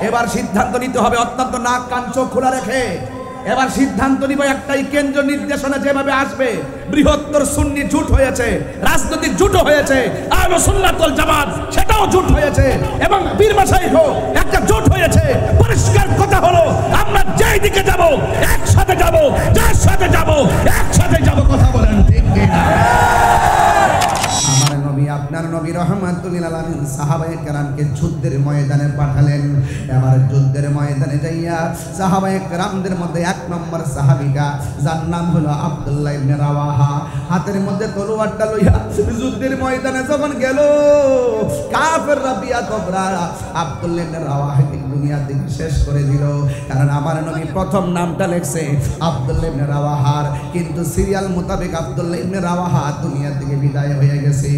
এবার সিদ্ধান্ত নিতে হবে অত্যন্ত নাক কান চোখ খোলা রেখে। এবার সিদ্ধান্ত নিব একটাই, কেন্দ্র নির্দেশনা যেভাবে আসবে, বৃহত্তর সুন্নি জোট হয়েছে, রাজনৈতিক জোট হয়েছে, আহলে সুন্নাত ওয়াল জামাত সেটাও জোট হয়েছে, এবং পীর মাশাইখ একটা জোট হয়েছে। পরিষ্কার কথা হলো আমরা যেই দিকে যাব একসাথে যাব, যার সাথে যাব একসাথে যাব। কথা বলেন ঠিক কিনা? আমার নবী আপনার নবী রাহমাতুল লিল আলামিন সাহাবায়ে কেরামকে যুদ্ধের ময়দানে পাঠালেন। এবার যুদ্ধের ময়দানে যাইয়া সাহাবায়ে কেরামদের মধ্যে এক নম্বর সাহাবীটা যার নাম হলো আব্দুল্লাহ ইবনে রাওয়াহা, হাতের মধ্যে তলোয়ারটা লইয়া যুদ্ধের ময়দানে যখন গেল, কাফেররা বিয়া কবরা আব্দুল্লাহ ইবনে রাওয়াহাকে দুনিয়া থেকে শেষ করে দিল। কারণ আমার নবী প্রথম নামটা লেখছে আব্দুল্লাহ ইবনে রাওয়াহার, কিন্তু সিরিয়াল মোতাবেক আব্দুল্লাহ ইবনে রাওয়াহা দুনিয়া থেকে বিদায় হয়ে গেছে।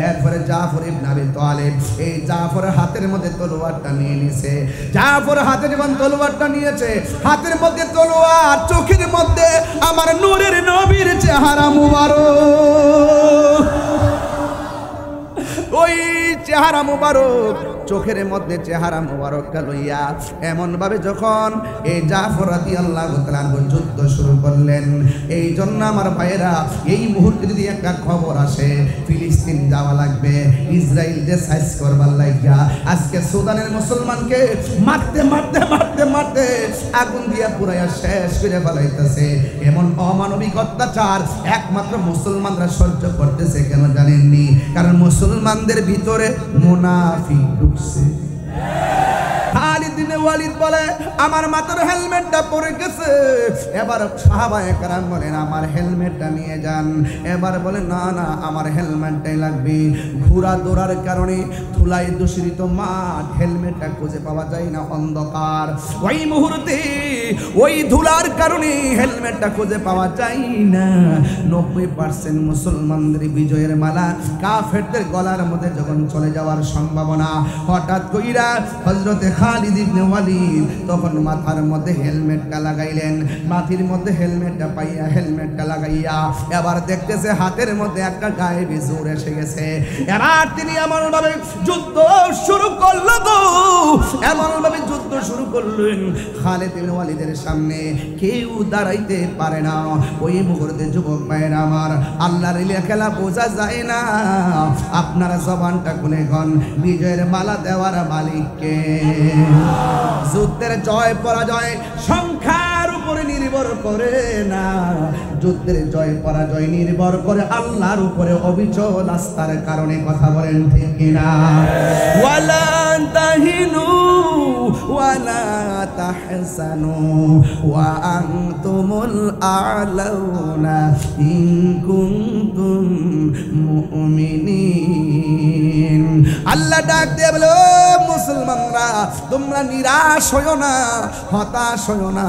এরপরে জাফর ইবনে আবি তালিব, এই জাফরের হাতের মধ্যে তলোয়ারটা নিয়ে নিয়েছে। জাফর হাতে যখন তলোয়ারটা নিয়েছে, হাতের মধ্যে তলোয়ার, চোখের মধ্যে আমার নূরের নবীর চেহারা মুবারক, ওই চেহারা মুবারক, চোখের মধ্যে চেহারা মুবারকটা লইয়া এমন ভাবে যখন এই জাফর রাদিয়াল্লাহু তাআলা যুদ্ধ শুরু করলেন। এই জন্য আমার ভাইয়েরা, এই মুহূর্তে যদি একটা খবর আসে ফিলিস্তিন যাওয়া লাগবে, ইসরায়েল যে সাইজ করবার লাগিয়া আজকে সুদানের মুসলমানকে মারতে মারতে মারতে মারতে আগুন দিয়া পুরাইয়া শেষ করে ফেলাইতেছে, এমন অমানবিক অত্যাচার একমাত্র মুসলমানরা সহ্য করতেছে কেন জানেননি? কারণ মুসলমানদের ভিতরে মুনাফিক ঢুকছে। খালিদ বিন ওয়ালিদ বলে আমার মাথার হেলমেটটা পড়ে গেছে। এবার সাহাবায়ে কেরাম বলেন আমার হেলমেটটা নিয়ে যান। এবার বলে না না আমার হেলমেটটাই লাগবে। ঘোড়া দৌড়ার কারণে ধুলায় দূষিত মাঠ, হেলমেটটা খুঁজে পাওয়া যায় না, অন্ধকার। ওই মুহূর্তে ওই ধুলার কারণে হেলমেটটা খুঁজে পাওয়া যায় না। 90% মুসলমানদের বিজয়ের মালা কাফেরদের গলার মধ্যে যখন চলে যাওয়ার সম্ভাবনা, হঠাৎ কইরা হযরতে খালিদ ইবনে ওয়ালিদ তখন মাথার মধ্যে হেলমেটটা লাগাইলেন। মাথার মধ্যে হেলমেটটা পাইয়া হেলমেটটা লাগাইয়া এবার দেখতেছে হাতের মধ্যে একটা গায়েবী জোর এসে গেছে। এবার তিনি এমন ভাবে যুদ্ধ শুরু করলো গো, এমন ভাবে যুদ্ধ শুরু করলেন খালিদ ইবনে ওয়ালিদের সামনে কেউ দাঁড়াইতে পারে না। ওই মুহূর্তে যুবক ভাইরা আমার, আল্লাহর খেলা বোঝা যায় না। আপনারা জবানটা খুলে গন, বিজয়ের মালা দেওয়ার মালিককে। যুদ্ধের জয় পরাজয় সংখ্যার উপরে নির্ভর করে না, যুদ্ধের জয় পরাজয় নির্ভর করে আল্লাহর উপরে অবিচল আস্থার কারণে। কথা বলেন ঠিক কিনা? ওয়ালা তাহিনু ওয়ালা তাহসানু ওয়া আনতুমুল আ'লাউনা ইন কুনতুম মুমিনিন। আল্লাহ ডাক দিয়ে বলো মুসলমানরা তোমরা নিরাশ হয়ো না, হতাশ হয়ো না,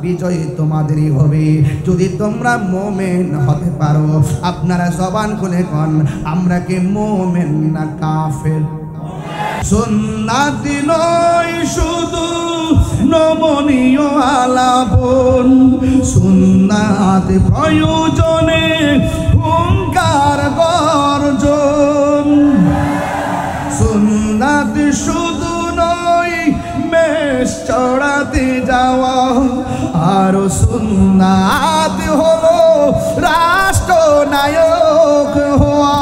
বিজয় তোমাদেরই হবে যদি তোমরা মুমিন হতে পারো। আপনারা জবান খুলে কোন আমরা কি মুমিন না কাফের? সুন্নাতি নয় শুধু নমনীয় আলাপন, সুন্নাত প্রয়োজনে হুঙ্কার গর্জন। সুন্নাত শুধু নয় মেষ চড়াতে যাওয়া, আর সুন্নাত হলো রাষ্ট্রনায়ক হওয়া।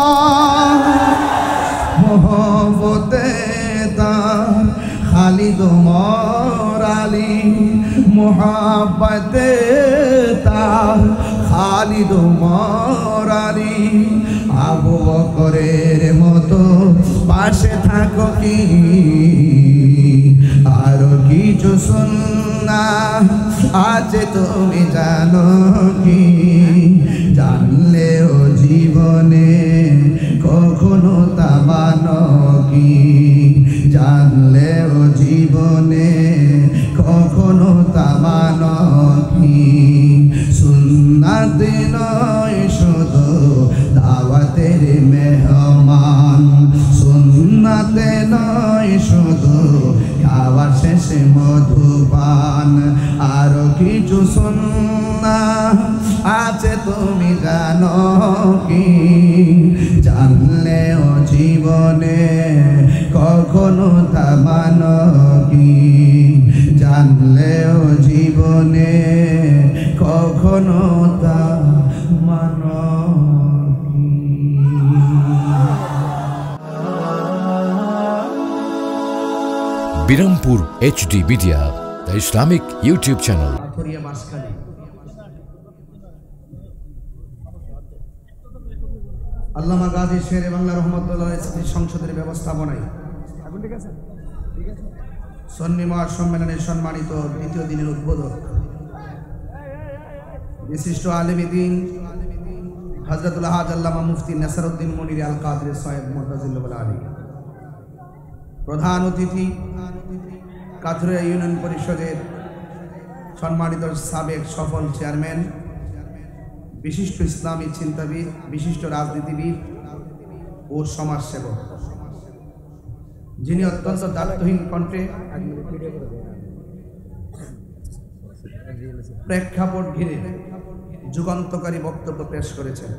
মোহব্বতে তার খালিদ ওমর আলী, মোহব্বতে তার খালিদ ওমর আলী। আবু বকরের মতো পাশে থাকো কি, আরো কিছু সুন্নাহ আছে তুমি জানো কি? জানলেও জীবনে কখনো তা মানো কি? জানলেও জীবনে কখনো তা মানো কি? সুন্নাত নয় শুধু দাওয়াতের মেহমান, সুন্নাত নয় শুধু খাওয়া শেষে মধুপান। আরো কিছু সুন্নাহ আছে তুমি জানো কি? জানলেও জীবনে কখনো তা মানো কি? জীবনে কখনো তা মানো কি? Birampur HD media, the Islamic YouTube channel. আল্লামা গাজী শেরে বাংলা রহমতুল্লাহ স্মৃতি সংসদের ব্যবস্থাপনায় সন্নি মহাসম্মেলনের সম্মানিত দ্বিতীয় দিনের উদ্বোধক বিশিষ্ট আলেমী দ্বীন হযরতুল হাজ আল্লামা মুফতি নাসিরউদ্দিন মুনির আল কাদরি সাহেব মুতাজিল্লাহ আলী, প্রধান অতিথি কাথুরিয়া ইউনিয়ন পরিষদের সম্মানিত সাবেক সফল চেয়ারম্যান, বিশিষ্ট ইসলামী চিন্তাবিদ, বিশিষ্ট রাজনীতিবিদ ও সমাজসেবক, যিনি অত্যন্ত দায়িত্বহীন কণ্ঠে প্রেক্ষাপট ঘিরে যুগান্তকারী বক্তব্য পেশ করেছেন,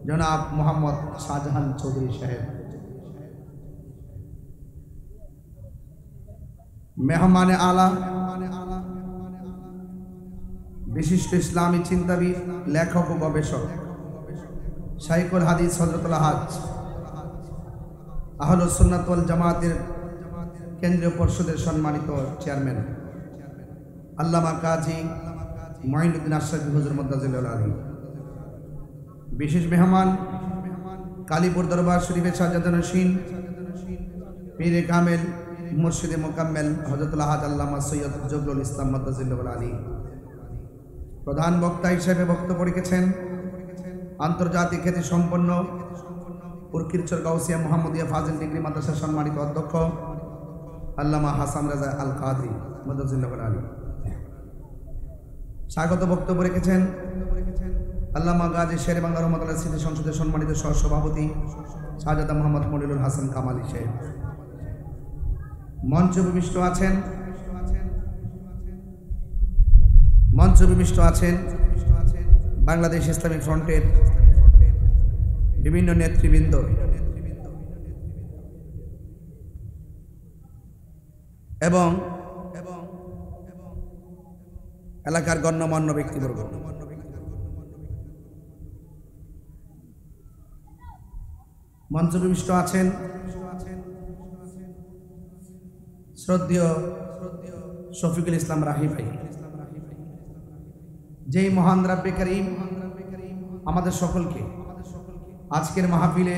জনাব মোহাম্মদ শাহজাহান চৌধুরী সাহেব। মেহমানে আলা, বিশিষ্ট ইসলামী চিন্তাবিদ, লেখক ও গবেষক, শাইখুল হাদিস হযরতুল হাজ আহলুস সুন্নাত ওয়াল জামাতের কেন্দ্রীয় পরিষদের সম্মানিত চেয়ারম্যান আল্লামা কাজী মঈনুদ্দিন আশরাফী হুজুর মুতাজিল্লাহ আলী। বিশেষ মেহমান কালীপুর দরবার শরীফের শাহজাদা নশীন পীরে কামেল মুর্শিদে মোকাম্মেল হযরতুল হাজ আল্লামা সৈয়দ জবরুল ইসলাম মুতাজিল্লাহ আলী। প্রধান বক্তা হিসেবে বক্তব্য রেখেছেন আন্তর্জাতিক খ্যাতি সম্পন্ন উরকিরচর গাউসিয়া মুহাম্মদিয়া ফাজিল ডিগ্রি মাদ্রাসার সম্মানিত অধ্যক্ষ আল্লামা হাসান রাজা আল কাদরি মুতাজিল্লাহ আলী। স্বাগত বক্তব্য রেখেছেন আল্লামা গাজী শেরে বাংলা রহমতুল্লাহ স্মৃতি সংসদের সম্মানিত সহসভাপতি শাহজাদা মোহাম্মদ মনিরুল হাসান কামালি সাহেব। মঞ্চ বিশিষ্ট আছেন বাংলাদেশ ইসলামিক ফ্রন্টের বিভিন্ন নেতৃবৃন্দ এবং এলাকার গণ্যমান্য ব্যক্তিবর্গ। মঞ্চ বিশিষ্ট আছেন শ্রদ্ধেয় শফিকুল ইসলাম রাহি ভাই। যেই মহান রাব্বে কারীম আমাদের সকলকে আজকের মাহফিলে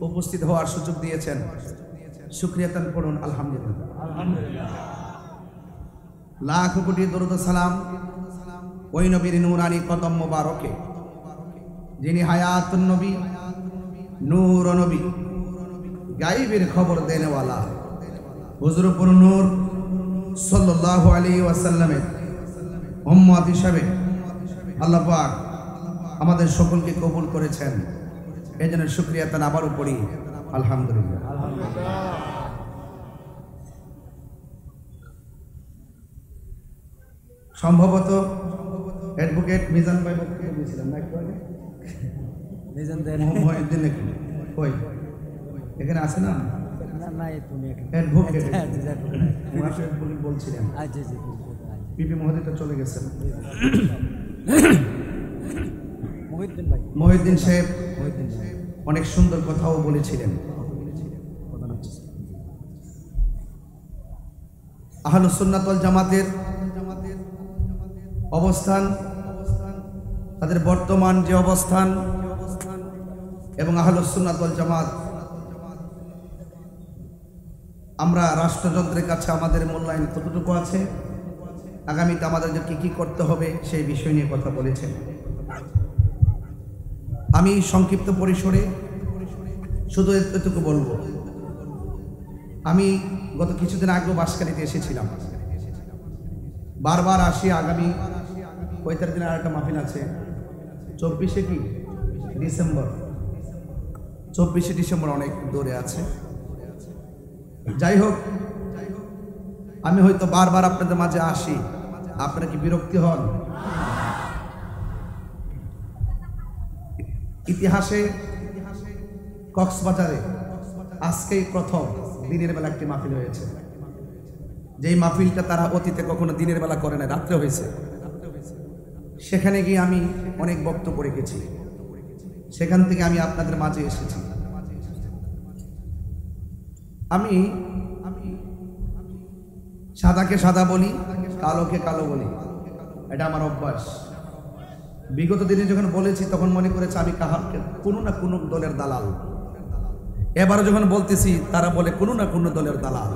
উপস্থিত হওয়ার সুযোগ দিয়েছেন, শুকরিয়াতান পড়ুন আলহামদুলিল্লাহ। লাখ কোটি দরুদ সালাম ওই নবীর নূরানি কদম মোবারকে, যিনি হায়াতুন নবী, নূর নবী, গায়বের খবর দেনেওয়ালা হুজুরপুর নূর সাল্লাল্লাহু আলাইহি ওয়াসাল্লামের উম্মত হিসাবে আল্লাহ পাক আমাদের সকলকে কবুল করেছেন। এই জন্য শুকরিয়া তান আবারও পড়ি আলহামদুলিল্লাহ। সম্ভবত অ্যাডভোকেট মিজান ভাই বক্তব্য দিয়েছিলেন না একটু আগে? মহিউদ্দিন নাকি কই এখানে আছে না? অ্যাডভোকেট বলছিলেন পিপি মহোদয় তো চলে গেছেন। মহিউদ্দিন সাহেব অনেক সুন্দর কথাও বলেছিলেন। আহলুস সুন্নাত ওয়াল জামাতের অবস্থান, তাদের বর্তমান যে অবস্থান এবং আহলুস সুন্নাত ওয়াল জামাত, আমরা রাষ্ট্রযন্ত্রের কাছে আমাদের মূল্যায়ন কতটুকু আছে, আগামীতে আমাদের কি কি করতে হবে সেই বিষয় নিয়ে কথা বলেছেন। আমি সংক্ষিপ্ত পরিসরে শুধু এতটুকু বলবো। আমি গত কিছুদিন আগেও বাঁশখালীতে এসেছিলাম, বারবার আসি। আগামী 35 দিনের আর একটা মাহফিল আছে 24শে ডিসেম্বর, 24শে ডিসেম্বর অনেক দূরে আছে। যাই হোক, আমি হয়তো বারবার আপনাদের মাঝে আসি, আপনারা কি বিরক্তি হন? ইতিহাসে কক্সবাজারে আজকেই প্রথম দিনের বেলা একটি মাহফিল হয়েছে। যেই মাহফিলটা তারা অতীতে কখনো দিনের বেলা করে না, রাত্রে হয়েছে, সেখানে গিয়ে আমি অনেক বক্তব্য রেখেছি। সেখান থেকে আমি আপনাদের মাঝে এসেছি। আমি সাদাকে সাদা বলি, কালোকে কালো বলি, এটা আমার অভ্যাস। বিগত দিনে যখন বলেছি তখন মনে করেছে আমি কাহাকে কোনো না কোনো দলের দালাল। এবারও যখন বলতেছি তারা বলে কোনো না কোনো দলের দালাল।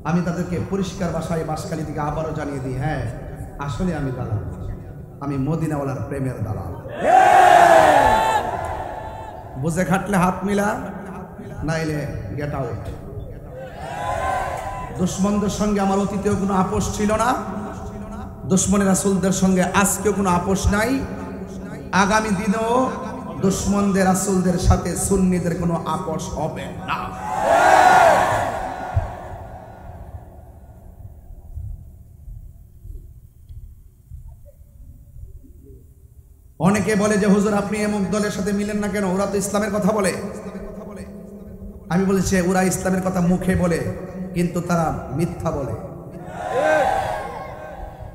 আমি তাদেরকে পরিষ্কার ভাষায় বাঁশখালী থেকে আবারও জানিয়ে দিই, হ্যাঁ আসলে আমি দালাল, আমি মদিনাওয়ালার প্রেমের দালাল। বুঝে খাটলে হাত মিলা, নাইলে গেট আউট। দুশ্মনদের সঙ্গে আমার অতীতেও কোনো আপোষ ছিল না, দুশ্মনের রাসূলদের সঙ্গে আজকেও কোনো আপোষ নাই, আগামী দিনেও দুশ্মনদের রাসূলদের সাথে সুন্নিদের কোনো আপোষ হবে না। অনেকে বলে যে হুজুর আপনি এমক দলের সাথে মিলেন না কেন, ওরা তো ইসলামের কথা বলে। আমি বলেছি ওরা ইসলামের কথা মুখে বলে কিন্তু তারা মিথ্যা বলে।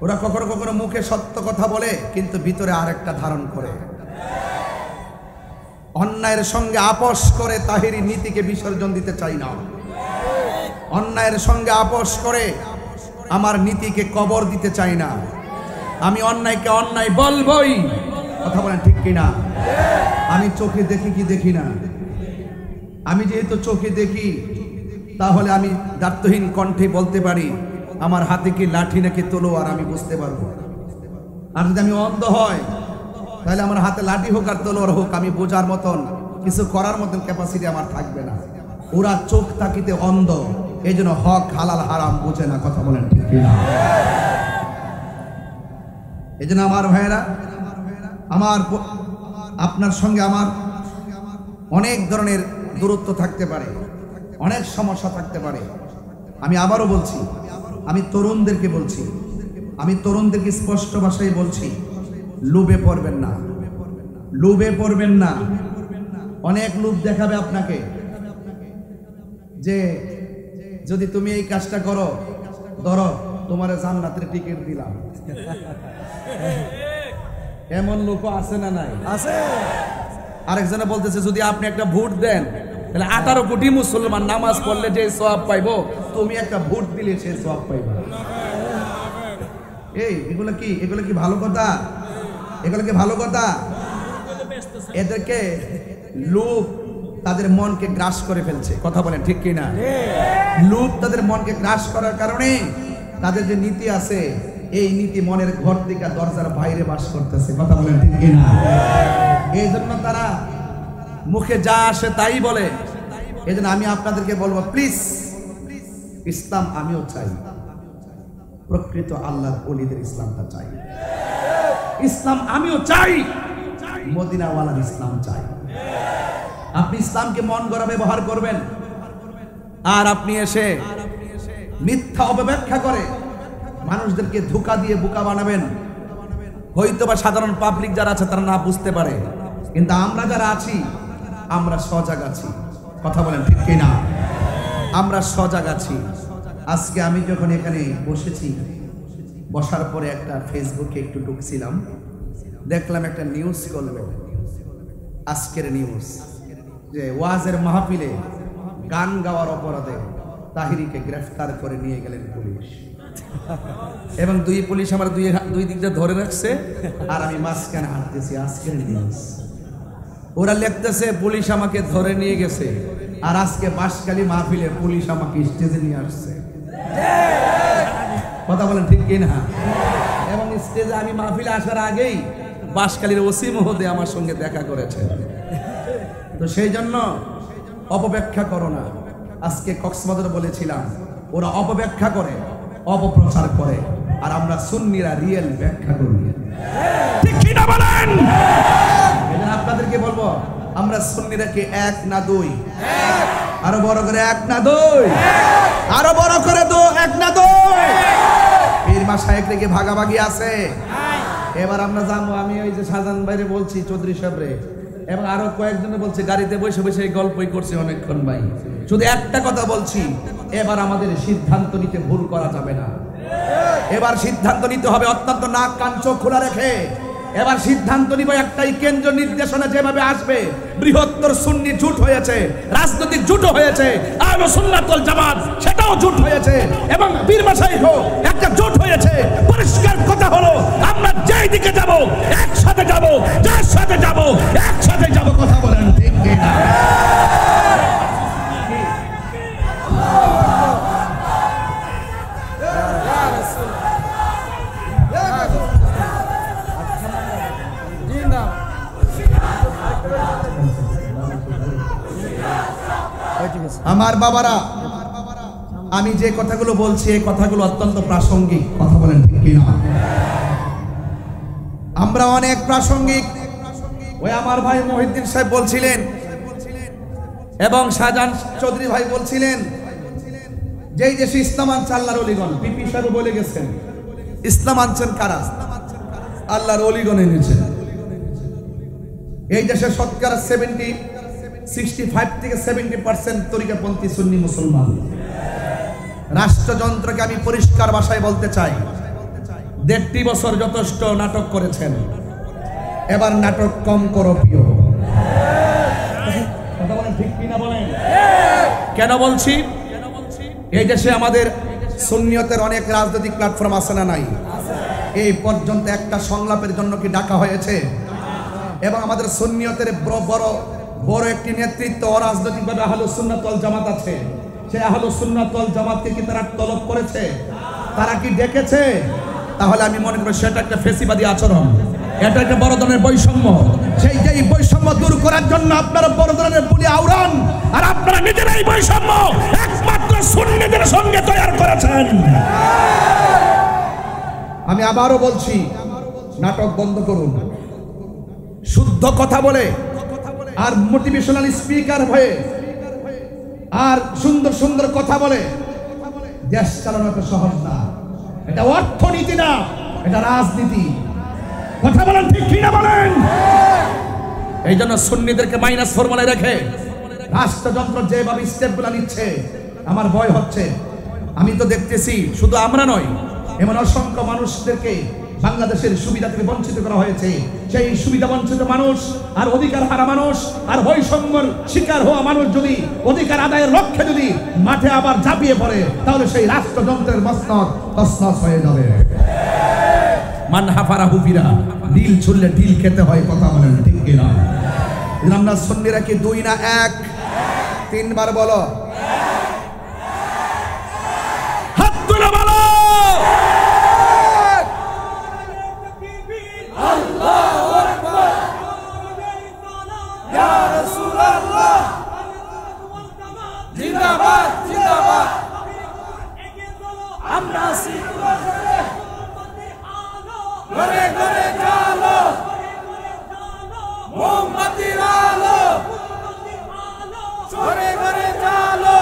ওরা কখনো কখনো মুখে সত্য কথা বলে কিন্তু ভিতরে আরেকটা ধারণ করে। অন্যায়ের সঙ্গে আপোষ করে তাহিরি নীতিকে বিসর্জন দিতে চাই না। অন্যায়ের সঙ্গে আপোষ করে আমার নীতিকে কবর দিতে চাই না। আমি অন্যায়কে অন্যায় বলবই, কথা বলেন ঠিক কিনা? আমি চোখে দেখি কি দেখি না? আমি যেহেতু চোখে দেখি তাহলে আমি দায়িত্বহীন কণ্ঠে বলতে পারি আমার হাতে কি লাঠি নাকি তলোয়ার আমি বুঝতে পারবো। আর যদি আমি অন্ধ হয় তাহলে আমার হাতে লাঠি হোক আর তলোয়ার হোক আমি বোঝার মতন কিছু করার মতন ক্যাপাসিটি আমার থাকবে না। ওরা চোখ তাকিতে অন্ধ, এই জন্য হক হালাল হারাম বোঝে না, কথা বলেন ঠিক কিনা? এই জন্য আমার ভাইয়েরা, আমার আপনার সঙ্গে আমার অনেক ধরনের দূরত্ব থাকতে পারে, অনেক সমস্যা থাকতে পারে। আমি আবারও বলছি, আমি তরুণদেরকে বলছি, আমি তরুণদেরকে স্পষ্ট ভাষায় বলছি, লোভে পড়বেন না, লোভে পড়বেন না। অনেক লোভ দেখাবে আপনাকে যে যদি তুমি এই কাজটা করো, ধরো তোমার জান্নাতের টিকিট দিলাম। এমন লোক আছে না নাই? আছে। আরেকজনে বলতেছে যদি আপনি একটা ভোট দেন তাহলে 18 কোটি মুসলমান নামাজ পড়লে যে সওয়াব পাইবো, তুমি একটা ভোট দিলে সেই সওয়াব পাইবা। এই এগুলো কি ভালো কথা? এগুলো কি ভালো কথা? এদেরকে লোভ তাদের মনকে গ্রাস করে ফেলছে, কথা বলেন ঠিক কিনা? লোভ তাদের মনকে গ্রাস করার কারণে তাদের যে নীতি আছে এই নীতি মনের ঘর থেকে দরজার বাইরে বাস করতেছে, কথা বলেন ঠিক কিনা? এই জন্য তারা মুখে যা আসে তাই বলে। এই জন্য আমি আপনাদেরকে বলবো প্লিজ, ইসলাম আমিও চাই, প্রকৃত আল্লাহর ওলিদের ইসলামটা চাই। ইসলাম আমিও চাই, মদিনাওয়ালার ইসলাম চাই। আপনি ইসলামকে মন গড়া ব্যবহার করবেন আর আপনি এসে মিথ্যা অপব্যাখ্যা করে মানুষদেরকে ধোঁকা দিয়ে বোকা বানাবেন। হয়তোবা সাধারণ পাবলিক যারা আছে তারা না বুঝতে পারে, কিন্তু আমরা যারা আছি আমরা সজাগ আছি, কথা বলেন ঠিক কিনা? আমরা সজাগ আছি। আজকে আমি যখন এখানে বসেছি, বসার পরে একটা ফেসবুকে একটু ঢুকছিলাম, দেখলাম একটা নিউজ করলো, আজকের নিউজ, যে ওয়াজের মাহফিলে গান গাওয়ার অপরাধে তাহিরিকে গ্রেফতার করে নিয়ে গেলেন পুলিশ। এবং দুই পুলিশ আমার দুই দিকটা ধরে রাখছে আর আমি মাঝখানে হাঁটতেছি। আজকের নিউজ ওরা লিখতেছে পুলিশ আমাকে ধরে নিয়ে গেছে, আর আজকে বাঁশখালী মাহফিলে পুলিশ আমাকে স্টেজে নিয়ে আসছে, কথা বলেন ঠিক কিনা? এবং স্টেজে আমি মাহফিলে আসার আগেই বাঁশখালীর ওসি মহোদয় আমার সঙ্গে দেখা করেছে। তো সেই জন্য অপব্যাখ্যা করো না। আজকে কক্সবাজারে বলেছিলাম ওরা অপব্যাখ্যা করে, অপপ্রচার করে, আর আমরা সুন্নিরা রিয়েল ব্যাখ্যা করি, ঠিক কি না বলেন? এজন্য আপনাদেরকে বলবো আমরা সুন্নিরা কি এক না দুই? আরো বড় করে এক না দুই? আরো বড় করে এক না দুই? পীর মাশায়েখ রেখে ভাগাভাগি আছে। এবার আমরা যাবো, আমি ওই যে শাহজাহান ভাইরে বলছি, চৌধুরী সাহেবরে, এবং আরো কয়েকজনে বলছে, গাড়িতে বসে বসে গল্পই করছি অনেকক্ষণ ভাই। শুধু একটা কথা বলছি, এবার আমাদের সিদ্ধান্ত নিতে ভুল করা যাবে না। এবার সিদ্ধান্ত নিতে হবে অত্যন্ত নাক কান চোখ খোলা রেখে। এবার সিদ্ধান্ত নিব একটাই, কেন্দ্র নির্দেশনা যেভাবে আসবে, বৃহত্তর সুন্নি জোট হয়েছে, রাজনৈতিক জোট হয়েছে, আহলে সুন্নাত ওয়াল জামাত সেটাও জোট হয়েছে, এবং পীর মাশাইখ একটা জোট হয়েছে। পরিষ্কার কথা হলো, আমরা যেই দিকে যাব একসাথে যাব, যার সাথে যাব একসাথে যাব। কথা বলেন ঠিক কি না? আমার বাবারা, আমি যে কথাগুলো বলছি এই কথাগুলো অত্যন্ত প্রাসঙ্গিক। কথা বলেন ঠিক কি না? আমরা অনেক প্রাসঙ্গিক। ওই আমার ভাই মহিউদ্দিন সাহেব বলছিলেন এবং শাহজাহান চৌধুরী ভাই বলছিলেন যে এই দেশে ইসলাম আনছে আল্লাহর ওলিগণ। পিপি সাহেব বলে গেছেন ইসলাম আনছেন কারা? আল্লাহর ওলিগণ এনেছেন। এই দেশে শতকরা 65 থেকে 70% তরিকাপন্থী সুন্নি মুসলমান। রাষ্ট্রযন্ত্রকে আমি পরিষ্কার ভাষায় বলতে চাই, 1.5 বছর যথেষ্ট নাটক করেছেন, এবার নাটক কম করো প্রিয়। কথা বলেন ঠিক কিনা বলেন? কেন বলছি? এই দেশে আমাদের সুন্নিয়তের অনেক রাজনৈতিক প্ল্যাটফর্ম আছে না নাই? এই পর্যন্ত একটা সংলাপের জন্য কি ডাকা হয়েছে? এবং আমাদের সুন্নিয়তের বড় একটি নেতৃত্ব অরাজনৈতিকভাবে আহলে সুন্নাত ওয়াল জামাত আছে। সেই আহলে সুন্নাত ওয়াল জামাতকে কি তারা তলব করেছে? তারা কি ডেকেছে? তাহলে আমি মনে করি সেটা একটা ফেসিবাদী আচরণ, এটা একটা বড় ধরনের বৈষম্য। সেই যে বৈষম্য দূর করার জন্য আপনারা বড় ধরনের বুলি আওড়ান, আর আপনারা নিজেরাই বৈষম্য একমাত্র সুন্নিদের সঙ্গে তৈরি করেছেন। আমি আবারও বলছি, নাটক বন্ধ করুন। শুদ্ধ কথা বলে আর মোটিভেশনাল স্পিকার হয়ে আর সুন্দর সুন্দর কথা বলে দেশ চালানো এত সহজ না। এটা অর্থনীতি না, এটা রাজনীতি। কথা বলেন ঠিক কিনা বলেন? এই জন্য সুন্নিদেরকে মাইনাস ফর্মুলায় রেখে রাষ্ট্রযন্ত্র যেভাবে স্টেপগুলো নিচ্ছে আমার ভয় হচ্ছে। আমি তো দেখতেছি শুধু আমরা নয়, এমন অসংখ্য মানুষদেরকে বাংলাদেশের সুবিধা থেকে বঞ্চিত করা হয়েছে। সেই সুবিধা বঞ্চিত মানুষ আর অধিকার হারা মানুষ আর বৈষম্যের শিকার হওয়া মানুষ যদি অধিকার আদায়ের লক্ষ্যে যদি মাঠে আবার ঝাঁপিয়ে পড়ে, তাহলে সেই রাষ্ট্রযন্ত্রের মসনদ তছনছ হয়ে যাবে। মান হাফারা হুফিরা, ডিল ছুড়লে ডিল খেতে হয়। কথা বলেন ঠিক কিনা? আমরা সুন্নিরা কি 2 না 1? 3 বার বলো, হাত তুলে বলো। জিন্দাবাদ জিন্দাবাদ, আমরা ঘরে ঘরে জালো, মোমবাতির আলো, ঘরে ঘরে জালো,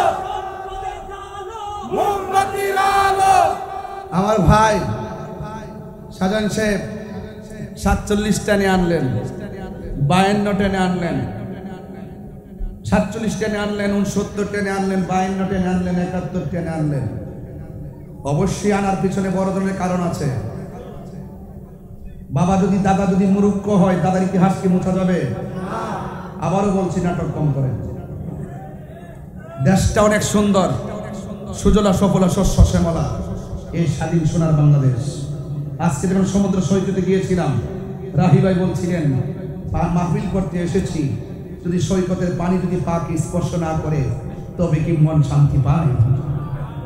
মোমবাতির আলো। আমার ভাই শাহজাহান সাহেব 47 টেনে আনলেন, 52 টেনে আনলেন, 47 টেনে আনলেন, 69 টেনে আনলেন, 52 টেনে আনলেন, 71 টেনে আনলেন। অবশ্যই আনার পিছনে বড় ধরনের কারণ আছে। বাবা যদি দাদা যদি মূর্খ হয়, দাদার ইতিহাস কি মোছা যাবে? আবারও বলছি, নাটক কম করেন। দেশটা অনেক সুন্দর, সুজলা সফলা শস্য শ্যামলা এই স্বাধীন সোনার বাংলাদেশ। আজকে যখন সমুদ্র সৈকতে গিয়েছিলাম, রাহি ভাই বলছিলেন মাহফিল করতে এসেছি, যদি সৈকতের পানি যদি পাকে স্পর্শ না করে তবে কি মন শান্তি পায়?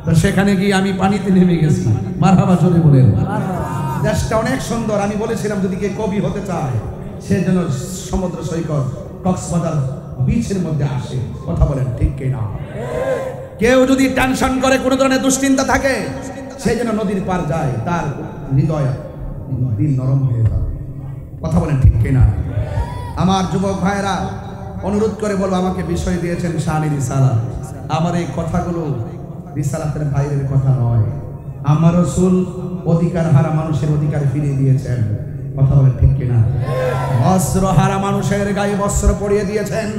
তো সেখানে গিয়ে আমি পানিতে নেমে গেছি। মারহাবা জোরে বলেন। দেশটা অনেক সুন্দর। আমি বলেছিলাম যদি কে কবি হতে চায় সে যেন সমুদ্র সৈকত কক্সবাজার বিচের মধ্যে আসে। কথা বলেন ঠিক কিনা? কেউ যদি টেনশন করে, কোনো ধরনের দুশ্চিন্তা থাকে, সে যেন নদীর পার যায়, তার হৃদয় দিল নরম হয়ে যাবে। কথা বলেন ঠিক কিনা? আমার যুবক ভাইরা অনুরোধ করে বলবো, আমাকে বিষয় দিয়েছেন শানি রিসালাত। আমার এই কথাগুলো রিসালাতের বাইরের কথা নয়। আমার রাসূল অধিকার হারা মানুষের অধিকার ফিরিয়ে দিয়েছেন। কথা বলেন ঠিক কিনা? বস্ত্র হারা মানুষের গায়ে বস্ত্র পরিয়ে দিয়েছেন।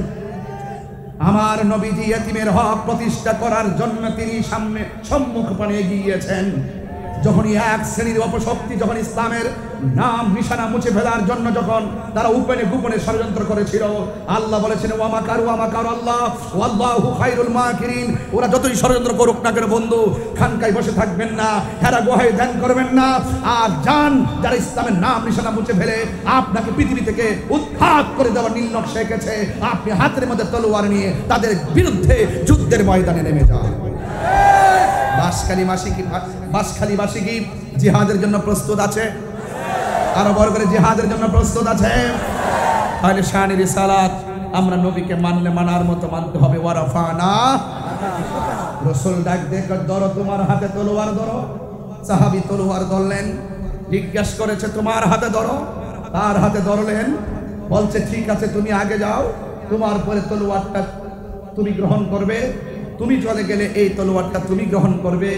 আমার নবীজি ইয়েতিমের হক প্রতিষ্ঠা করার জন্য তিনি সম্মুখ পানে এগিয়েছেন। যখনই এক শ্রেণীর অপশক্তি যখন ইসলামের নাম নিশানা মুছে ফেলার জন্য যখন তারা উপনে গোপনে ষড়যন্ত্র করেছিল, আল্লাহ বলেছেন ওয়ামাকারু আল্লাহ ওয়াল্লাহু খায়রুল মাকিরিন। ওরা যতই ষড়যন্ত্র করুক না কেন বন্ধু, খানকায় বসে থাকবেন না, হেরা গুহায় ধ্যান করবেন না, আর যান যারা ইসলামের নাম নিশানা মুছে ফেলে আপনাকে পৃথিবী থেকে উৎখাত করে দেওয়ার নীল নকশা এঁকেছে, আপনি হাতের মধ্যে তলোয়ার নিয়ে তাদের বিরুদ্ধে যুদ্ধের ময়দানে নেমে যান। বাঁশখালীবাসী কি জিহাদের জন্য প্রস্তুত আছে? আরো বড় করে জিহাদের জন্য প্রস্তুত আছে? তাহলে শান রিসালাত আমরা নবীকে মানলে মানার মতো মানতে হবে। ওয়ারাফানা, রাসূল ডাক দেখে ধরো, তোমার হাতে তলোয়ার ধরো। সাহাবী তলোয়ার ধরলেন, জিজ্ঞাসা করেছে তোমার হাতে ধরো, তার হাতে ধরলেন, বলছে ঠিক আছে তুমি আগে যাও, তোমার পরে তলোয়ারটা তুমি গ্রহণ করবে, তুমি চলে গেলে এই তলোয়ারটা তুমি গ্রহণ করবে।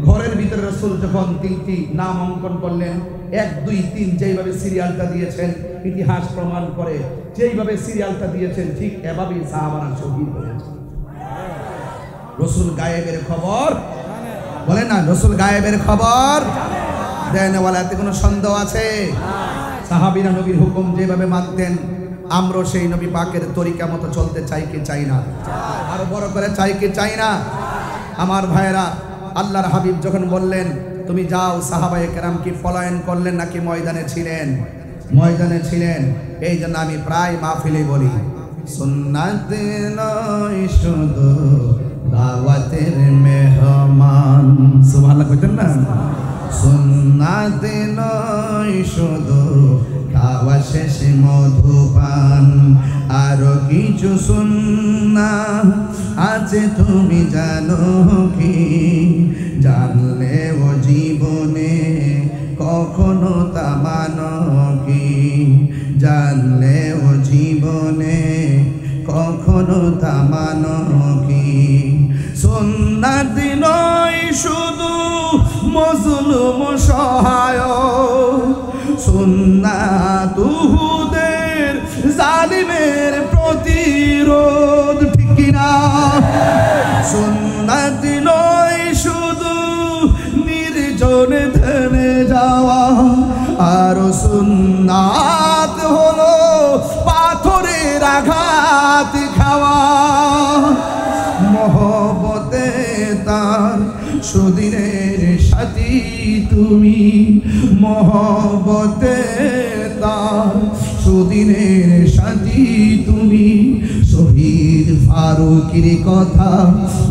ঘরের ভিতরে রাসূল যখন 3টি নাম অঙ্কন করলেন, 1 2 3 যেইভাবে সিরিয়ালটা দিয়েছেন ইতিহাস প্রমাণ করে, যেইভাবে সিরিয়ালটা দিয়েছেন ঠিক এভাবেই সাহাবারা শহীদ হয়েছে। রাসূল গায়েবের খবর বলেন না, রাসূল গায়েবের খবর দেন, ওয়ালাতে কোনো সন্দেহ আছে? সাহাবীরা নবীর হুকুম যেভাবে মানতেন, আমরা সেই নবী পাকের তরিকা মতো চলতে চাই কি চাই না? আরো বড় করে চাই কি চাই না? আমার ভাইয়েরা, আল্লাহর হাবিব যখন বললেন তুমি যাও, সাহাবায়ে কেরাম কি পলায়ন করলেন নাকি ময়দানে ছিলেন? ময়দানে ছিলেন। এই জন্য আমি প্রায় মাহফিলে বলি, সুন্নাত নয় শুধু দাওয়াতের মেহমান। সুবহানাল্লাহ কইতেন না? সুন্নাত নয় শুধু খাওয়া শেষে মধুপান, আরো কিছু সুন্নাহ আছে তুমি জানো কি? জানলে ও জীবনে কখনো তা মানো কি? জানলে ও জীবনে কখনো তা মানো কি? সুন্নাত নয় শুধু মজলুম সহায়, সুন্নাত উহুদের জালিমের প্রতিরোধ, ঠিক কিনা? সুন্নাত নয় শুধু নির্জনে ধ্যানে যাওয়া, আর সুন্নাত হলো পাথরের আঘাত খাওয়া। মহব্বতে তার সুদিনের সাথী তুমি, মহব্বতে তার সুদিনের সাথী তুমি। শহীদ ফারুকের কথা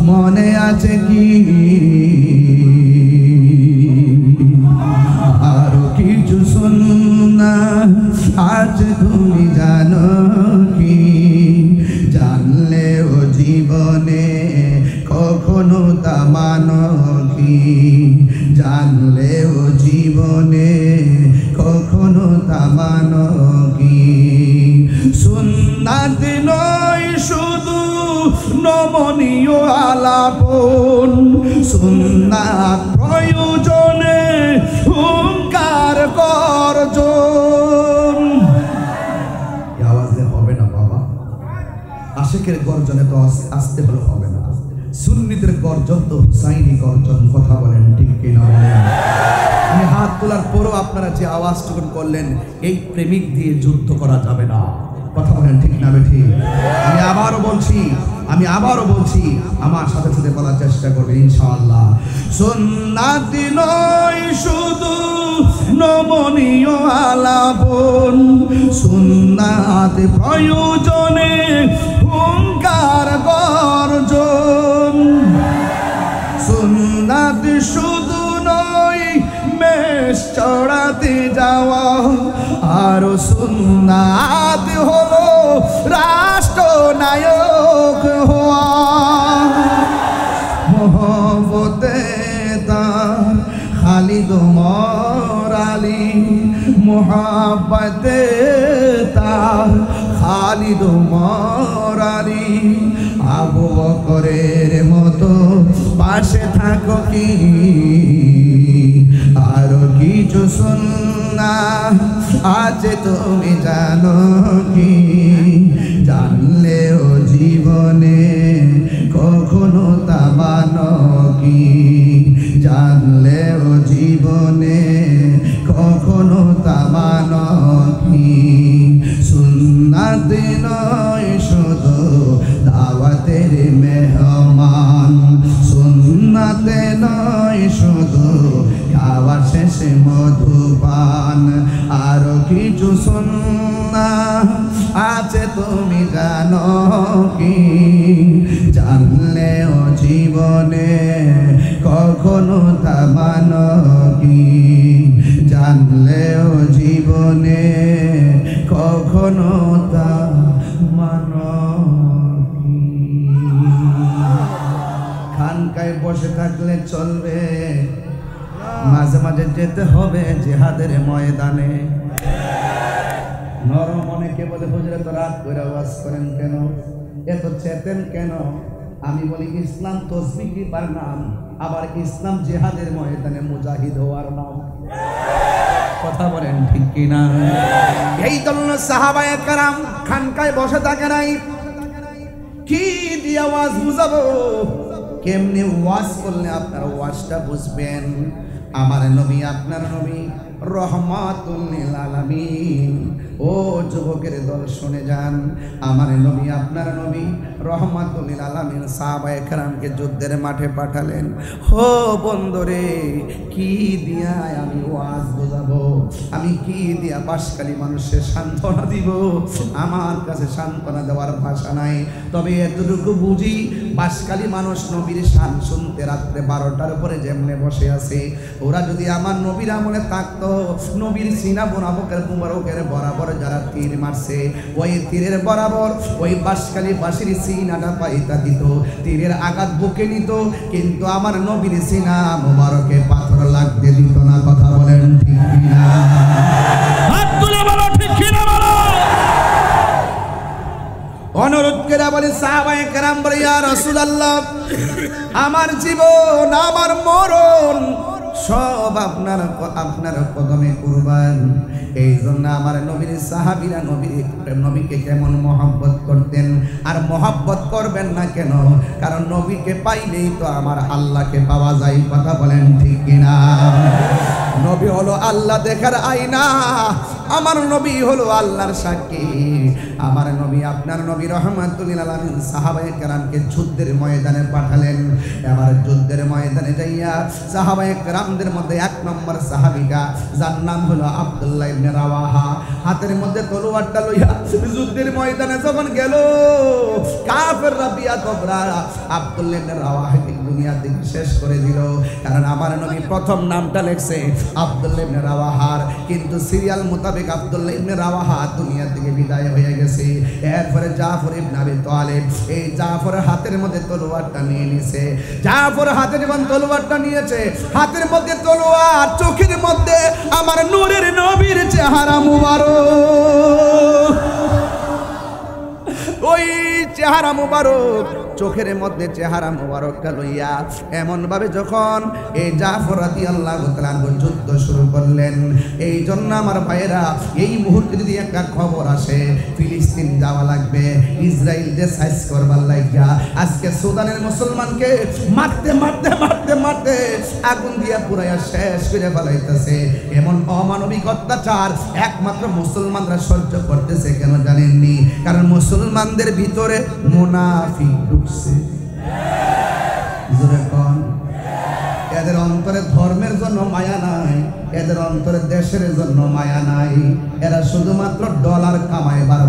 মনে আছে কি? আরো কিছু সুন্নাহ আজ তুমি জানো কি? জানলে ও জীবনে কখনো তা মানো কি? জানলে ও জীবনে কখনো তা মানো কি? সুন্নাত নয় শুধু নমনীয় আলাপন, সুন্নাত প্রয়োজনে হুঙ্কার গর্জন। আওয়াজে হবে না বাবা, আশিকের গর্জনে তো আসতে হলে হবে না, সুন্নিদের গর্জন তো হুসাইনি গর্জন। কথা বলেন ঠিক কিনা? আমি হাত তোলার পরও আপনারা যে আওয়াজটুকু করলেন, এই প্রেমিক দিয়ে যুদ্ধ করা যাবে না। কথা বলেন ঠিক না ঠিক? আমি আবারও বলছি, আমার সাথে সাথে বলার চেষ্টা করবেন ইনশাআল্লাহ। সুন্নাত নয় শুধু নমনীয় আলাপন, সুন্নাত প্রয়োজনে হুঙ্কার গর্জন। সুন্নাত শুধু নয় মেষ চড়াতে যাওয়া, আর সুন্নাত হলো রাষ্ট্রনায়ক হওয়া। মহব্বতে তার খালিদ ওমর আলী, মোহাব্বতে তার খালিদ ওমর আলী। আবু বকরের মতো পাশে থাকো কি? আরো কিছু সুন্নাহ আছে তুমি জানো কি? জানলে ও জীবনে জানলেও জীবনে কখনো তা মানো কি সুন্নাত নয় শুধু দাওয়াতের মেহমান সুন্নাত নয় শুধু খাওয়ার শেষে মধুপান আরো কিছু সুন্নাত আছে তুমি জানো কি জানলেও জীবনে কখনো তা মানো কি জানলেও জীবনে কখনো তা মানো কি খানকায় বসে থাকলে চলবে মাঝে মাঝে যেতে হবে জিহাদের ময়দানে নরম অনেকে বলে হুজুরে তো রাত করে ওয়াজ করেন কেন এত চেতেন কেন আমি বলি ইসলাম তসবিহ দিবার নাম আবার ইসলাম জিহাদের ময়দানে মুজাহিদ হওয়ার নাম কথা বলেন ঠিক কি না এই জন্য সাহাবায়ে কেরাম খানকায় বসে থাকে নাই কি দিয়ে ওয়াজ বুঝাবো কেমনে ওয়াজ করলে আপনারা ওয়াজটা বুঝবেন আমার নবী আপনার নবী রহমাতুল লিল আলামিন ও যুবকের দল শুনে যান আমার নবী আপনার নবী রহমাতুল লিল আলামিন সাহাবায়ে কেরামকে যুদ্ধের মাঠে পাঠালেন ও বন্ধুরে কি দিয়া আমি ওয়াজ বোঝাবো আমি কি দিয়া বাসকালী মানুষের সান্ত্বনা দিব আমার কাছে সান্ত্বনা দেওয়ার ভাষা নাই তবে এতটুকু বুঝি বাসকালী মানুষ নবীর শান শুনতে রাত্রে 12টার পরে যেমনে বসে আছে ওরা যদি আমার নবীর আমলে থাকতো নবীর সিনা মুনাফিকের মুবারকের বরাবর যারা তীর মারছে ওই তীরের বরাবর ওই বাসকালী বাসির সিনাটা পাইতা দিত তীরের আঘাত বুকে নিত কিন্তু আমার নবীর সিনা মুবারকে পাথর লাগতে দিত না কথা বলেন ঠিক কিনা হাত তুলে বলো ঠিক কিনা বলো অনুরোধ করে বলে সাহাবায়ে কেরাম বলে ইয়া রাসূলুল্লাহ আমার জীবন আমার মরণ সব আপনার কদমে কুরবান এই জন্য আমার নবীর সাহাবীরা নবীকে কেমন মহব্বত করতেন আর মহব্বত করবেন না কেন কারণ নবীকে পাইলেই তো আমার আল্লাহকে পাওয়া যায় কথা বলেন ঠিক কিনা নবী হলো আল্লাহ দেখার আয়না আমার নবী হলো আল্লাহর সাক্ষী আমার নবী আপনার নবী রহমাতুল লিল আলামিন সাহাবায়ে কেরামকে যুদ্ধের ময়দানে পাঠালেন এবার যুদ্ধের ময়দানে যাইয়া সাহাবায়ে কেরামদের মধ্যে 1 নম্বর সাহাবীটা যার নাম হলো আব্দুল্লাহ ইবনে রাওয়াহা হাতের মধ্যে তলোয়ারটা লইয়া যুদ্ধের ময়দানে যখন গেল কাফেররা বিয়া কবরা আব্দুল্লাহ ইবনে রাওয়াহাকে দুনিয়া থেকে শেষ করে দিল কারণ আমার নবী প্রথম নামটা লেখছে আব্দুল্লাহ ইবনে রাওয়াহার কিন্তু সিরিয়াল মোতাবেক আব্দুল্লাহ ইবনে রাওয়াহা দুনিয়া থেকে বিদায় হয়ে গেছে এরপরে জাফর ইবনে আবি তালিব এই জাফরের হাতের মধ্যে তলোয়ারটা নিয়ে নিয়েছে জাফর হাতে যখন তলোয়ারটা নিয়েছে হাতের মধ্যে তলোয়ার চোখের মধ্যে আমার নূরের নবীর চেহারা মুবারক ওই চেহারা মুবারক চোখের মধ্যে চেহারা মুবারকটা লইয়া এমন ভাবে যখন এই জাফর রাদিয়াল্লাহু তাআলা যুদ্ধ শুরু করলেন এই জন্য আমার ভাইয়েরা এই মুহূর্তে যদি একটা খবর আসে ফিলিস্তিন যাওয়া লাগবে ইসরায়েল যে সাইজ করবার লাগিয়া আজকে সুদানের মুসলমানকে মারতে মারতে মারতে মারতে আগুন দিয়া পুরাইয়া শেষ করে ফেলাইতেছে এমন অমানবিক অত্যাচার একমাত্র মুসলমানরা সহ্য করতেছে কেন জানেননি কারণ মুসলমানদের ভিতরে মুনাফিক ঢুকছে এদের অন্তরে ধর্মের জন্য মায়া নাই এদের অন্তরে দেশের জন্য মায়া নাই এরা শুধুমাত্র ডলার কামাইবার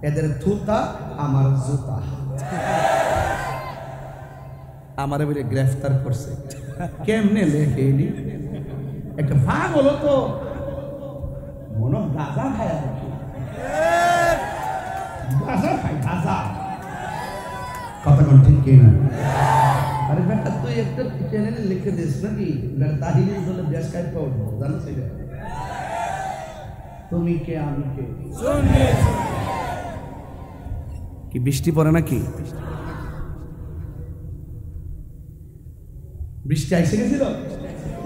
এদের থুতা আমার জুতা আমার বলে গ্রেফতার করছে কেমনে লেখে একটা ভাগ হলো তো মনে গাঁজা খায় গাঁজা খাই গাঁজা কথা কোন ঠিক কি না আরে বেটা তুই একটা চ্যানেলে লিখে দিস নাকি তাহিলের জন্য দেশ কাজ পাবো জানো সেটা তুমি কে আমি কে কি বৃষ্টি পড়ে নাকি বৃষ্টি এসে গেছিল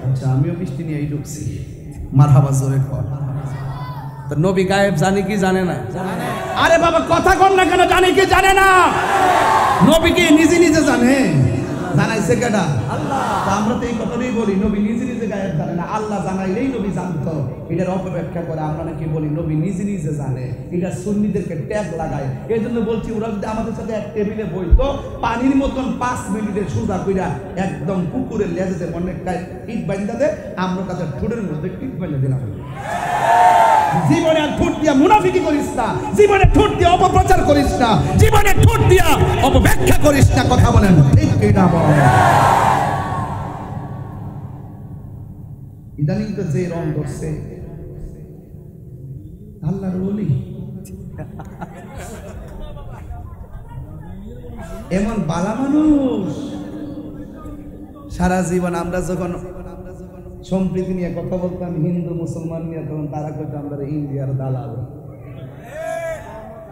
আচ্ছা আমিও বৃষ্টি নিয়েই ঢুকছি মারহাবা জোরে কর তো নবী গায়েব জানে কি জানে না আরে বাবা কথা কর না কেন? জানে কি জানে না? নবী কি নিজে নিজে জানে? জানাইছে কেডা? আল্লাহ। আমরা তো এই কথাটাই বলি নবী নিজে নিজে গায়েব জানে না, আল্লাহ জানাইলেই নবী জানতো। এটার অপব্যাখ্যা করে আমরা নাকি বলি নবী নিজে নিজে জানে। এটা সুন্নিদেরকে ট্যাগ লাগায়। এই জন্য বলছি ওরা যদি আমাদের সাথে এক টেবিলে বইতো, পানির মতন 5 মিনিটে সোজা কইরা একদম কুকুরের লেজে অনেকটা ইট বাইন্ধা দে, আমরা তাদের ঠোঁটের মধ্যে ইট বাইন্ধা দিলাম। জীবনে ঠোঁট দিয়া মুনাফিকি করিস না, জীবনে ঠোঁট দিয়া অপপ্রচার করিস না, জীবনে ঠোঁট দিয়া অপব্যাখ্যা করিস না। কথা বলেন ঠিক কিনা বলেন? ইদানিং তো যে রং ধরছে আল্লাহর ওলি, এমন বালা মানুষ। সারা জীবন আমরা যখন সম্প্রীতি নিয়ে কথা বলতাম হিন্দু মুসলমান নিয়ে, তখন তারা কইতো আমরা ইন্ডিয়ার দালাল।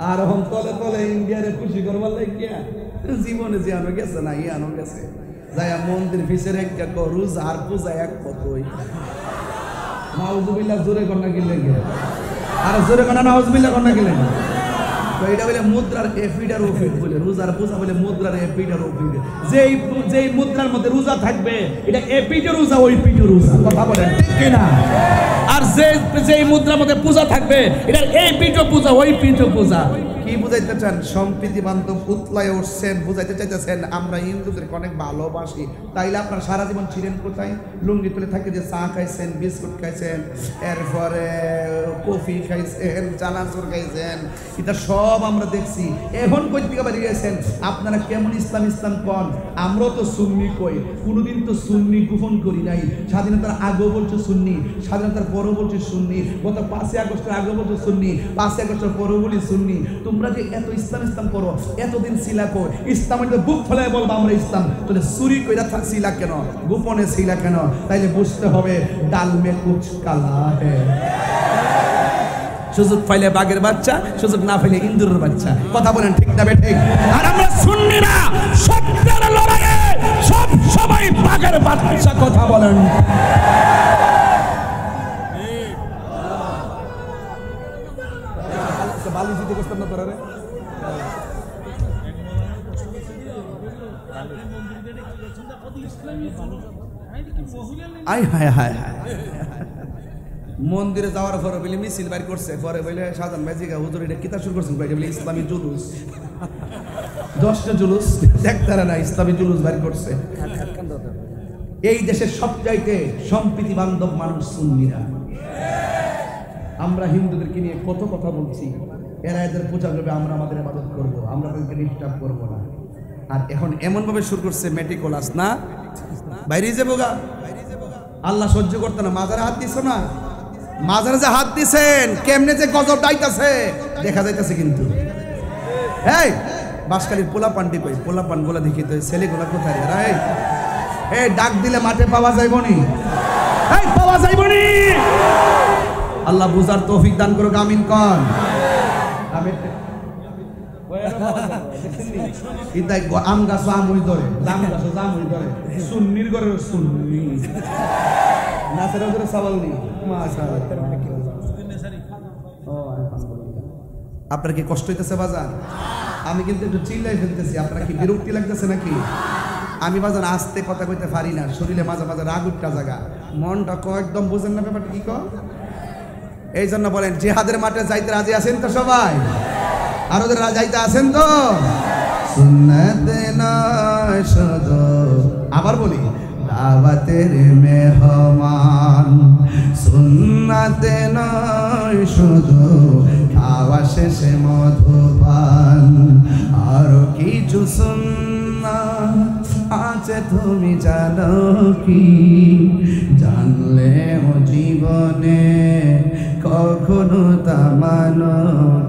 আর এখন তলে তলে ইন্ডিয়ারে খুশি করবার লাগিয়া জীবনে যে আনো গেছে না ই আনো গেছে যাইয়া মন্দির ফিসের একটা রোজ আর পূজা এক কতই নাউজুবিল্লাহ জোরে কন্যা গেলে গিয়ে আর জোরে কন্যা নাউজুবিল্লাহ কন্যা গেলেন। তো এটা বলে মুদ্রার এফিডার ওফিড বলে, রোজার পূজা বলে মুদ্রার এফিডার ওফিড। যেই মুদ্রার মধ্যে রোজা থাকবে এটা এপিডে রোজা ওই পিডে রোজা। কথা বলেন ঠিক কিনা? আর যেই মুদ্রার মধ্যে পূজা থাকবে এটা এই পিঠো পূজা ওই পিঠো পূজা। কি বুঝাইতে চান? সম্প্রীতি বান্ধব উতলায় উঠছেন, বুঝাইতে চাইতেছেন আমরা হিন্দুদেরকে অনেক ভালোবাসি। তাইলে আপনার সারা জীবন ছিলেন কোথায়? লুঙ্গি তুলে থাকে যে চা খাইছেন, বিস্কুট খাইছেন, এরপরে কফি খাইছেন, চানাচুর খাইছেন, এটা সব আমরা দেখছি। এখন কই থেকে বেরিয়ে গেছেন? আপনারা কেমন ইসলাম ইসলাম কন? আমরাও তো সুন্নি কই, কোনোদিন তো সুন্নি গোপন করি নাই। স্বাধীনতার আগেও বলছো সুন্নি, স্বাধীনতার পরও বলছো সুন্নি, গত 5ই আগস্টের আগেও বলছো সুন্নি, 5ই আগস্টের পরও বলি সুন্নি। তোমরা যে এত ইসলাম ইসলাম করো, এতদিন ছিলা কই? ইসলামের বুক ফেলায় বলবো আমরা ইসলাম, তাহলে চুরি কইরা ছিলা কেন? গোপনে ছিলা কেন? তাইলে বুঝতে হবে ডাল মে কুছ কালা হে। সুযোগ পাইলে বাঘের বাচ্চা, সুযোগ না পাইলে ইন্দুরের বাচ্চা। কথা বলেন ঠিক না ঠিক? আর আমরা সুন্নিরা সত্যের লড়াইয়ে সব সবাই বাঘের বাচ্চা। কথা বলেন বালি জিতে করতাম না তোরা রে। আয় হায় হায় হায়। মন্দিরে যাওয়ার পরে বলে মিছিল বাইর করছে, পরে বলে সাজান ভাই জিগা হুজুর এটা কিতা শুরু করছেন? বলে ইসলামী জুলুস, 10টা জুলুস দেখতারা না, ইসলামী জুলুস বাইর করছে। এই দেশের সবচাইতে সম্প্রীতি বান্ধব মানুষ সুন্নিরা। আমরা হিন্দুদেরকে নিয়ে কত কথা বলছি, এরা এদের পূজা করবে, আমরা আমাদের ইবাদত করবো, আমরা তাদেরকে ডিস্টার্ব করবো না। আর এখন এমন ভাবে শুরু করছে মেটিকুলাস না, বাইরে যাবো গা। আল্লাহ সহ্য করতে না, মাজারে হাত দিছ না, মাজারে যে হাত দিছেন কেমনে যে গজব ডাইতাছে দেখা যাইতাছে। কিন্তু এই বাসকালীর পোলা পান্ডি কই, পোলা পান গুলা দেখি তো ছেলেগুলা কোথায়? এই ডাক দিলে মাঠে পাওয়া যাইবনি, এই পাওয়া যাইবনি। আল্লাহ বুঝার তৌফিক দান করুক, আমিন কন। আম গাছ আম হই ধরে, জাম গাছ জাম হই ধরে, সুন্নির ঘরে সুন্নি নাসের ঘরে সওয়াল নেই। আপনার কি কষ্ট হইতেছে বাজান? আমি কিন্তু একটু চিল্লাই ফেলতেছি, আপনার কি বিরক্তি লাগতেছে নাকি? আমি বাজান আস্তে কথা কইতে পারি না, শরীরে মাঝে মাঝে রাগ উঠা জায়গা, মনটা একদম বুঝেন না ব্যাপারটা কি কর। এই জন্য বলেন জিহাদের মাঠে যাইতে রাজি আছেন তো সবাই? আর ওদের যাইতে আছেন তো? সুন্নাতে নয় শুধু, আবার বলি দাওয়াতের মেহমান। সুন্নাতে নয় শুধু খাওয়া শেষে মধুপান, আরো কিছু সুন্নাত আছে তুমি জানো কি? জানলে ও জীবনে কখনো তা মানো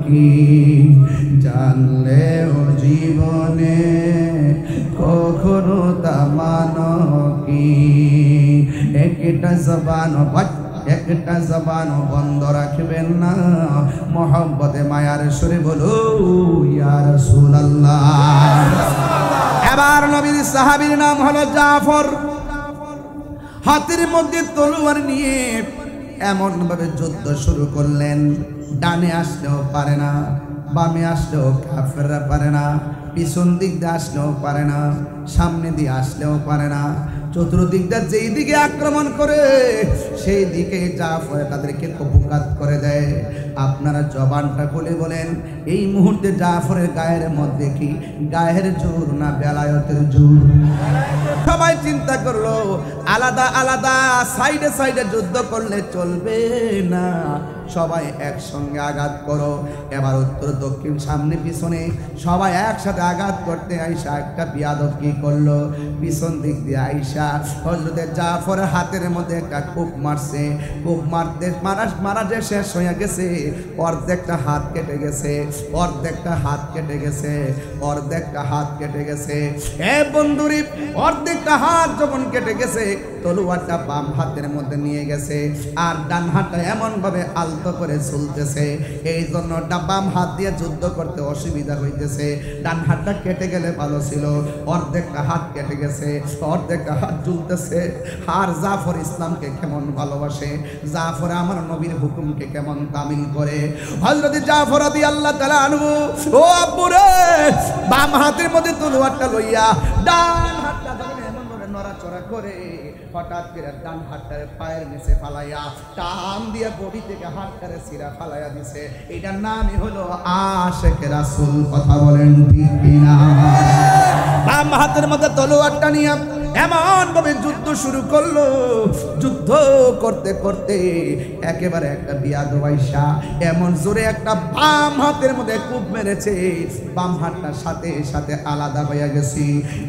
কি? জানলে ও জীবনে কখনো তা মানো কি? একটা জবান বন্ধ রাখবেন না, মোহাম্মতে মায়ার সুরে বলো ইয়া রাসূলুল্লাহ। এবার নবীর সাহাবীর নাম হলো জাফর। হাতের মধ্যে তলোয়ার নিয়ে এমন ভাবে যুদ্ধ শুরু করলেন, ডানে আসলেও পারে না, বামে আসলেও কাফেররা পারে না, পিছন দিক দিয়ে আসলেও পারে না, সামনে দিয়ে আসলেও পারে না। চতুর্দিকটা যেই দিকে আক্রমণ করে সেই দিকে জাফর তাদেরকে কপুকাত করে দেয়। আপনারা জবানটা খুলে বলেন, এই মুহূর্তে জাফরের গায়ের মধ্যে কি গায়ের জোর না বেলায়েতের জোর? সবাই চিন্তা করলো আলাদা আলাদা সাইডে সাইডে যুদ্ধ করলে চলবে না, সবাই একসঙ্গে আঘাত করো। এবার উত্তর দক্ষিণ সামনে পিছনে সবাই একসাথে আঘাত করতে আইসা একটা বিয়াদব কি করলো, পিছন দিক দিয়ে আইসা হযরতে জাফরের হাতের মধ্যে একটা কূপ মারছে। কূপ মারতে মারা যে শেষ হয়ে গেছে, অর্ধেকটা হাত কেটে গেছে, অর্ধেকটা হাত কেটে গেছে, অর্ধেকটা হাত কেটে গেছে। এ বন্ধুরি, অর্ধেকটা হাত যখন কেটে গেছে, তলোয়ারটা বাম হাতের মধ্যে নিয়ে গেছে, আর ডান হাতটা এমন ভাবে আলতো করে ঝুলতেছে, এই জন্য বাম হাত দিয়ে যুদ্ধ করতে অসুবিধা হইতেছে। ডান হাতটা কেটে গেলে ভালো ছিল, অর্ধেকটা হাত কেটে গেছে, অর্ধেকটা হাত ঝুলতেছে। আর জাফর ইসলামকে কেমন ভালোবাসে, জাফর আমার নবীর হুকুমকে কেমন তামিল করে। হযরত জাফর রাদিয়াল্লাহু তাআলা আনহু, ও আব্বু রে, বাম হাতের মধ্যে তলোয়ারটা লইয়া ডান হাতটা এমন ভাবে নড়াচড়া করে হঠাৎ করে ডান হাতটারে পায়ের নিচে ফালাইয়া টান দিয়ে বডি থেকে হাতটারে ছিঁড়া ফালাইয়া দিছে। এটার নামই হলো আশিকে রাসূল। কথা বলেন ঠিক কিনা? বাম হাতের মধ্যে তলোয়ারটা নিয়ে এমন ভাবে যুদ্ধ শুরু করলো। যুদ্ধ করতে করতে একেবারে একটা বিয়াদব আইসা এমন জোরে একটা বাম হাতের মধ্যে কূপ মেরেছে, বাম হাতটা সাথে সাথে আলাদা হয়ে গেছে।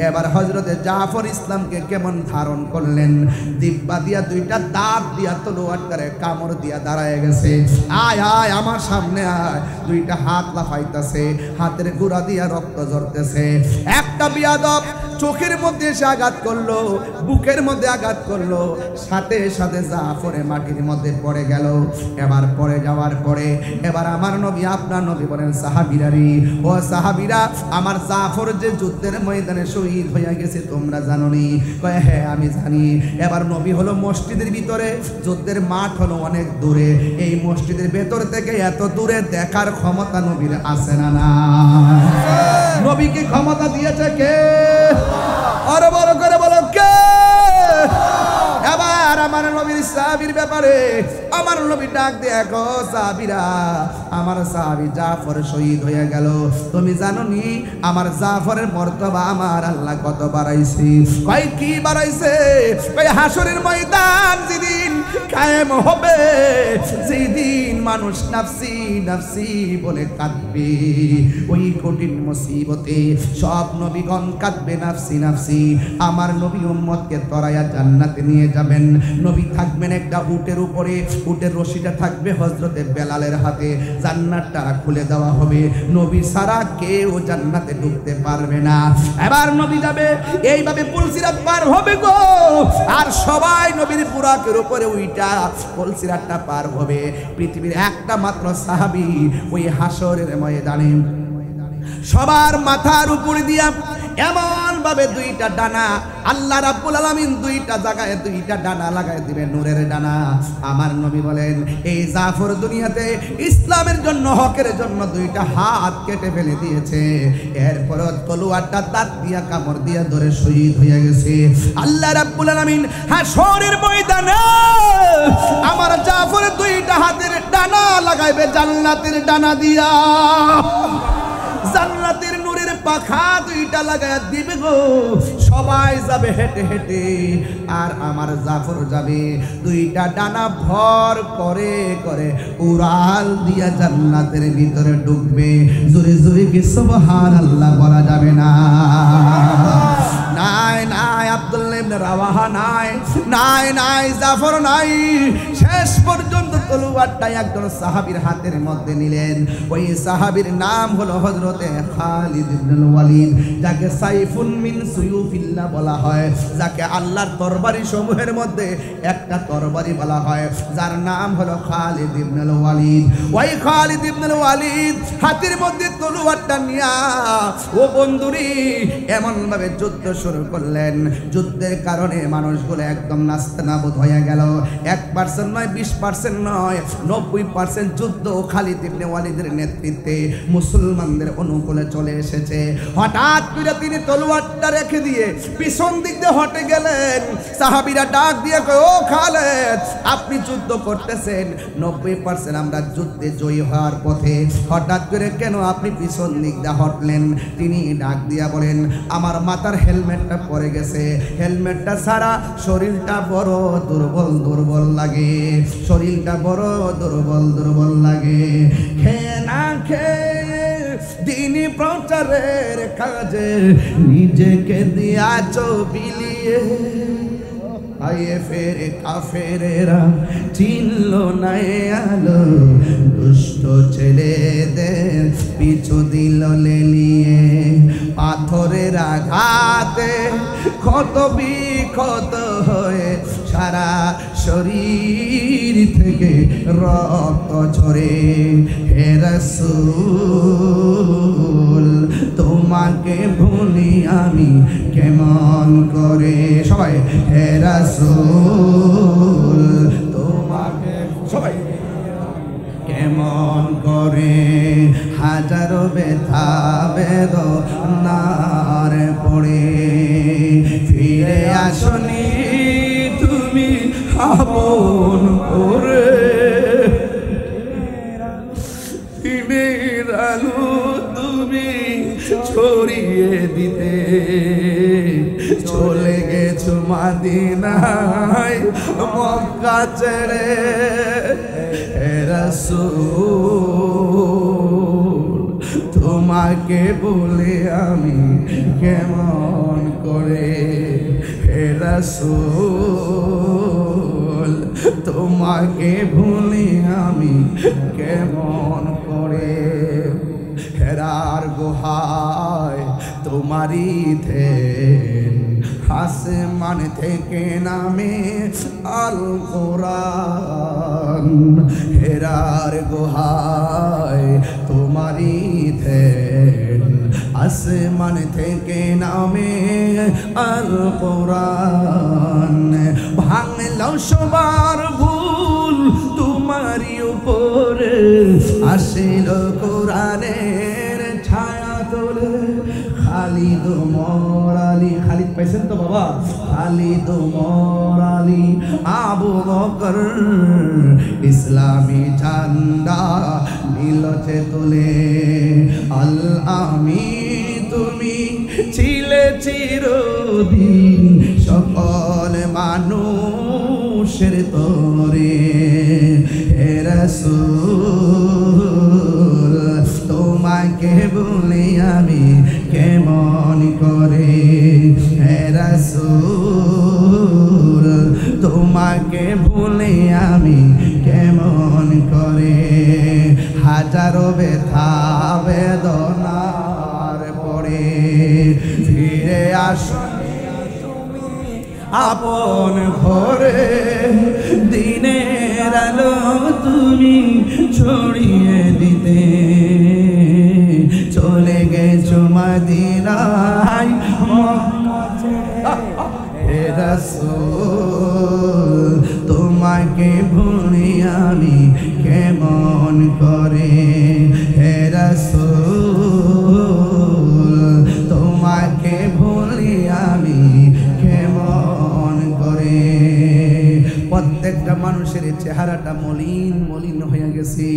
এবার হযরতে জাফর ইসলামকে কেমন ধারণ করলেন, দিব্যা দিয়া দুইটা দাঁত দিয়া তলোয়ারটারে কামড় দিয়া দাঁড়ায় গেছে। আয় আয় আমার সামনে আয়, দুইটা হাত লাফাইতেছে, হাতের গুড়া দিয়া রক্ত ঝরতেছে। একটা বিয়াদব চোখের মধ্যে এসে আঘাত করলো, বুকের মধ্যে আঘাত করলো, সাথে সাথে জাফরে মাটির মধ্যে পড়ে গেল। এবার পড়ে যাওয়ার পরে এবার আমার নবী, আপনার নবী বলেন, সাহাবীরা রে, ও সাহাবীরা, আমার জাফর যে যুদ্ধের ময়দানে শহীদ হয়ে গেছে তোমরা জানো নি? কয় হ্যাঁ আমি জানি। এবার নবী হলো মসজিদের ভিতরে, যুদ্ধের মাঠ হলো অনেক দূরে, এই মসজিদের ভেতর থেকে এত দূরে দেখার ক্ষমতা নবীর আছে না? না, নবীকে ক্ষমতা দিয়েছে কে? আরো বড় করে বলো কে? এবার আমার নবীর সাহাবীর ব্যাপারে আমার নবী ডাক দিয়ে, গো সাহাবীরা, আমার সাহাবী জাফর শহীদ হয়ে গেল, তুমি জানো নি আমার জাফরের মর্তবা আমার আল্লাহ কত বাড়াইছে? কয় কি বাড়াইছে? কয় হাসরের ময়দান যেদিন কায়েম হবে, যেদিন মানুষ নাফসি নাফসি বলে কাঁদবে, ওই কঠিন মুসিবতে সব নবীগণ কাঁদবে নাফসি নাফসি। আমার নবী উম্মতকে তরায়া জান্নাতে নিয়ে যাবেন। নবী থাকবেন একটা উটের উপরে, উটের রশিটা থাকবে হযরতে বেলালের হাতে, জান্নাতটা খুলে দেওয়া হবে, নবী ছাড়া কেউ জান্নাতে ঢুকতে পারবে না। এবার নবী যাবে, এইভাবে পুলসিরাত পার হবে গো, আর সবাই নবীর বুরাকের উপরে উইটা পুলসিরাতটা পার হবে। পৃথিবীর একটা মাত্র সাহাবী ওই হাসরের ময়দানে সবার মাথার উপর দিয়া এমন ভাবে দুইটা ডানা আল্লাহ রাব্বুল আলামিন দুইটা জায়গায় দুইটা ডানা লাগায় দিবেন, নূরের ডানা। আমার নবী বলেন, এই জাফর দুনিয়াতে ইসলামের জন্য, হকের জন্য দুইটা হাত কেটে ফেলে দিয়েছে, এরপর তলোয়ারটা দাঁত দিয়া কামড় দিয়া ধরে শহীদ হয়ে গেছে। আল্লাহ রাব্বুল আলামিন হাসরের ময়দানে আমার জাফর দুইটা হাতের ডানা লাগাইবে জান্নাতের ডানা দিয়া, জান্নাতের নূরের পাখা দুইটা লাগায় দিবে গো। সবাই যাবে হেঁটে হেঁটে, আর আমার জাফর যাবে দুইটা ডানা ভর করে করে উড়াল দিয়া জান্নাতের ভিতরে ঢুকবে। জোরে জোরে কি সুবহানাল্লাহ বলা যাবে না? নাই নাই আব্দুল্লাহ ইবনে রাওয়াহা নাই, নাই নাই জাফর নাই। শেষ পর্যন্ত তলোয়ারটা একজন সাহাবীর হাতের মধ্যে নিলেন। ওই সাহাবীর নাম হলো হযরতে খালিদ ইবনুল ওয়ালিদ, যাকে সাইফুন মিন সুয়ুফিল্লাহ বলা হয়, যাকে আল্লাহর তরবারি সমূহের মধ্যে একটা তরবারি বলা হয়, যার নাম হলো খালিদ ইবনুল ওয়ালিদ। ওই খালিদ ইবনুল ওয়ালিদ হাতের মধ্যে তলোয়ারটা নিয়া, ও বন্ধুরি, এমন ভাবে যুদ্ধ শুরু করলেন, যুদ্ধের কারণে মানুষগুলো একদম নাস্তানাবুদ হয়ে গেল। 1% নয়, 20% নয়, নয়, 90% যুদ্ধ খালিদ ইবনে ওয়ালিদের নেতৃত্বে মুসলমানদের অনুকূলে চলে এসেছে। হঠাৎ করে তিনি তলোয়ারটা রেখে দিয়ে পিছন দিক দিয়ে হটে গেলেন। সাহাবীরা ডাক দিয়ে কয়, ও খালিদ, আপনি যুদ্ধ করতেছেন, 90% আমরা যুদ্ধে জয়ী হওয়ার পথে, হঠাৎ করে কেন আপনি পিছন দিক দিয়ে হটলেন? তিনি ডাক দিয়া বলেন, আমার মাথার হেলমেটটা পড়ে গেছে, হেলমেটটা ছাড়া শরীরটা বড় দুর্বল দুর্বল লাগে, শরীরটা বড় দুর্বল দুর্বল লাগে। খেয়ে না খেয়ে দিনী প্রচারের কাজে নিজেকে দিয়াছ বিলিয়ে, আয়ে ফেরে কাফেরেরা চিনল না আলো, দুষ্ট ছেলেদের পিছু দিল লেলিয়ে, পাথরের আঘাতে ক্ষত বিক্ষত হয়ে সারা শরীর থেকে রক্ত ঝরে। হে রাসূল, তোমাকে ভুলি আমি কেমন করে? সবাই হে রাসূল, তোমাকে সবাই কেমন করে? হাজারো ব্যথা বেদনার পড়ে ফিরে আসনি তুমি আপন করে, দিনের আলো তুমি ছড়িয়ে দিতে চলে গেছো মদিনায় মক্কা ছেড়ে। হে রাসূল, তোমাকে বলে আমি কেমন করে? হে রাসূল, তোমাকে ভুলি আমি কেমন করে? হেরার গুহায় তোমারই ধ্যান, আসমান থেকে নামে আল কোরআন। হেরার গুহায় তোমারই ধ্যান, আসমান থেকে নামে আল কোরআন। ভাঙলো সবার ভুল তোমারই উপরে, আসিল কোরআনের ছায়া তোলে। খালিদ ওমর আলী, খালিদ পাইছেন তো বাবা? খালিদ ওমর আলী, আবু বকর ইসলামী ঝান্ডা নীলচে তোলে। আল আমি তুমি ছিলে চিরদিন সকল মানুষের তরে। হে রাসূল, তোমাকে বলি আমি কেমন করে? হে রাসূল, তোমাকে ভুলে আমি কেমন করে? হাজারো ব্যথা বেদনার পরে ফিরে আসনি তুমি আপন ঘরে, দিনের আলো তুমি ছড়িয়ে দিতে চলে গেছো মদিনায় মক্কা ছেড়ে। হে রাসূল, তোমাকে ভুলি আমি কেমন করে? হে রাসূল, তোমাকে ভুলি আমি কেমন করে? প্রত্যেকটা মানুষের চেহারাটা মলিন মলিন হয়ে গেছে,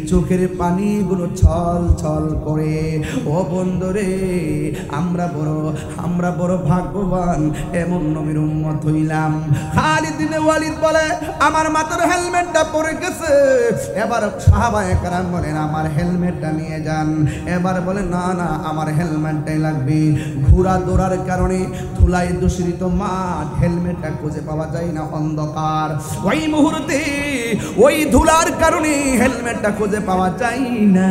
চোখের পানিগুলো ছল ছল করে। ও বন্ধুরে, আমরা বড় ভাগ্যবান, এমন নবীর উম্মত হইলাম। খালিদ ইবনে ওয়ালিদ বলে, আমার মাথার হেলমেটটা পড়ে গেছে। এবার সাহাবায়ে কেরাম বলেন, আমার হেলমেটটা নিয়ে যান। এবার বলে, না না, আমার হেলমেটটাই লাগবে। ঘোড়া দৌড়ার কারণে ধুলায় দূষিত মাঠ, হেলমেটটা খুঁজে পাওয়া যায় না, অন্ধকার। ওই মুহূর্তে ওই ধুলার কারণে হেলমেটটা খুঁজে পাওয়া যায় না।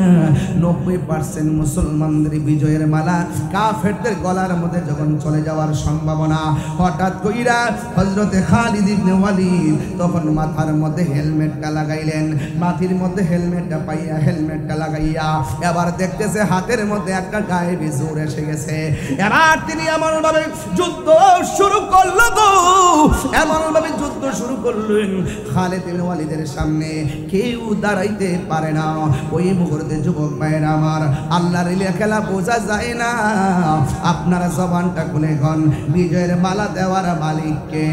90% মুসলমানদের বিজয়ের মালা কাফেরদের গলার মধ্যে যখন চলে যাওয়ার সম্ভাবনা, হঠাৎ কইরা হযরতে খালিদ ইবনে ওয়ালিদ তখন মাথার মধ্যে হেলমেটটা লাগাইলেন। মাথার মধ্যে হেলমেটটা পাইয়া হেলমেটটা লাগাইয়া এবার দেখতেছে হাতের মধ্যে একটা গায়েবী জোর এসে গেছে। এবার তিনি এমন ভাবে যুদ্ধ শুরু করলো, এমন ভাবে যুদ্ধ শুরু করলেন খালিদ বিন ওয়ালিদের সামনে কেউ দাঁড়াইতে পারে না। ওই মুহূর্তে যুবক ভাইরা আমার, আল্লাহর লীলা খেলা বোঝা যায় না। আপনারা জবানটা খুলে গন, বিজয়ের মালা দেওয়ার মালিককে।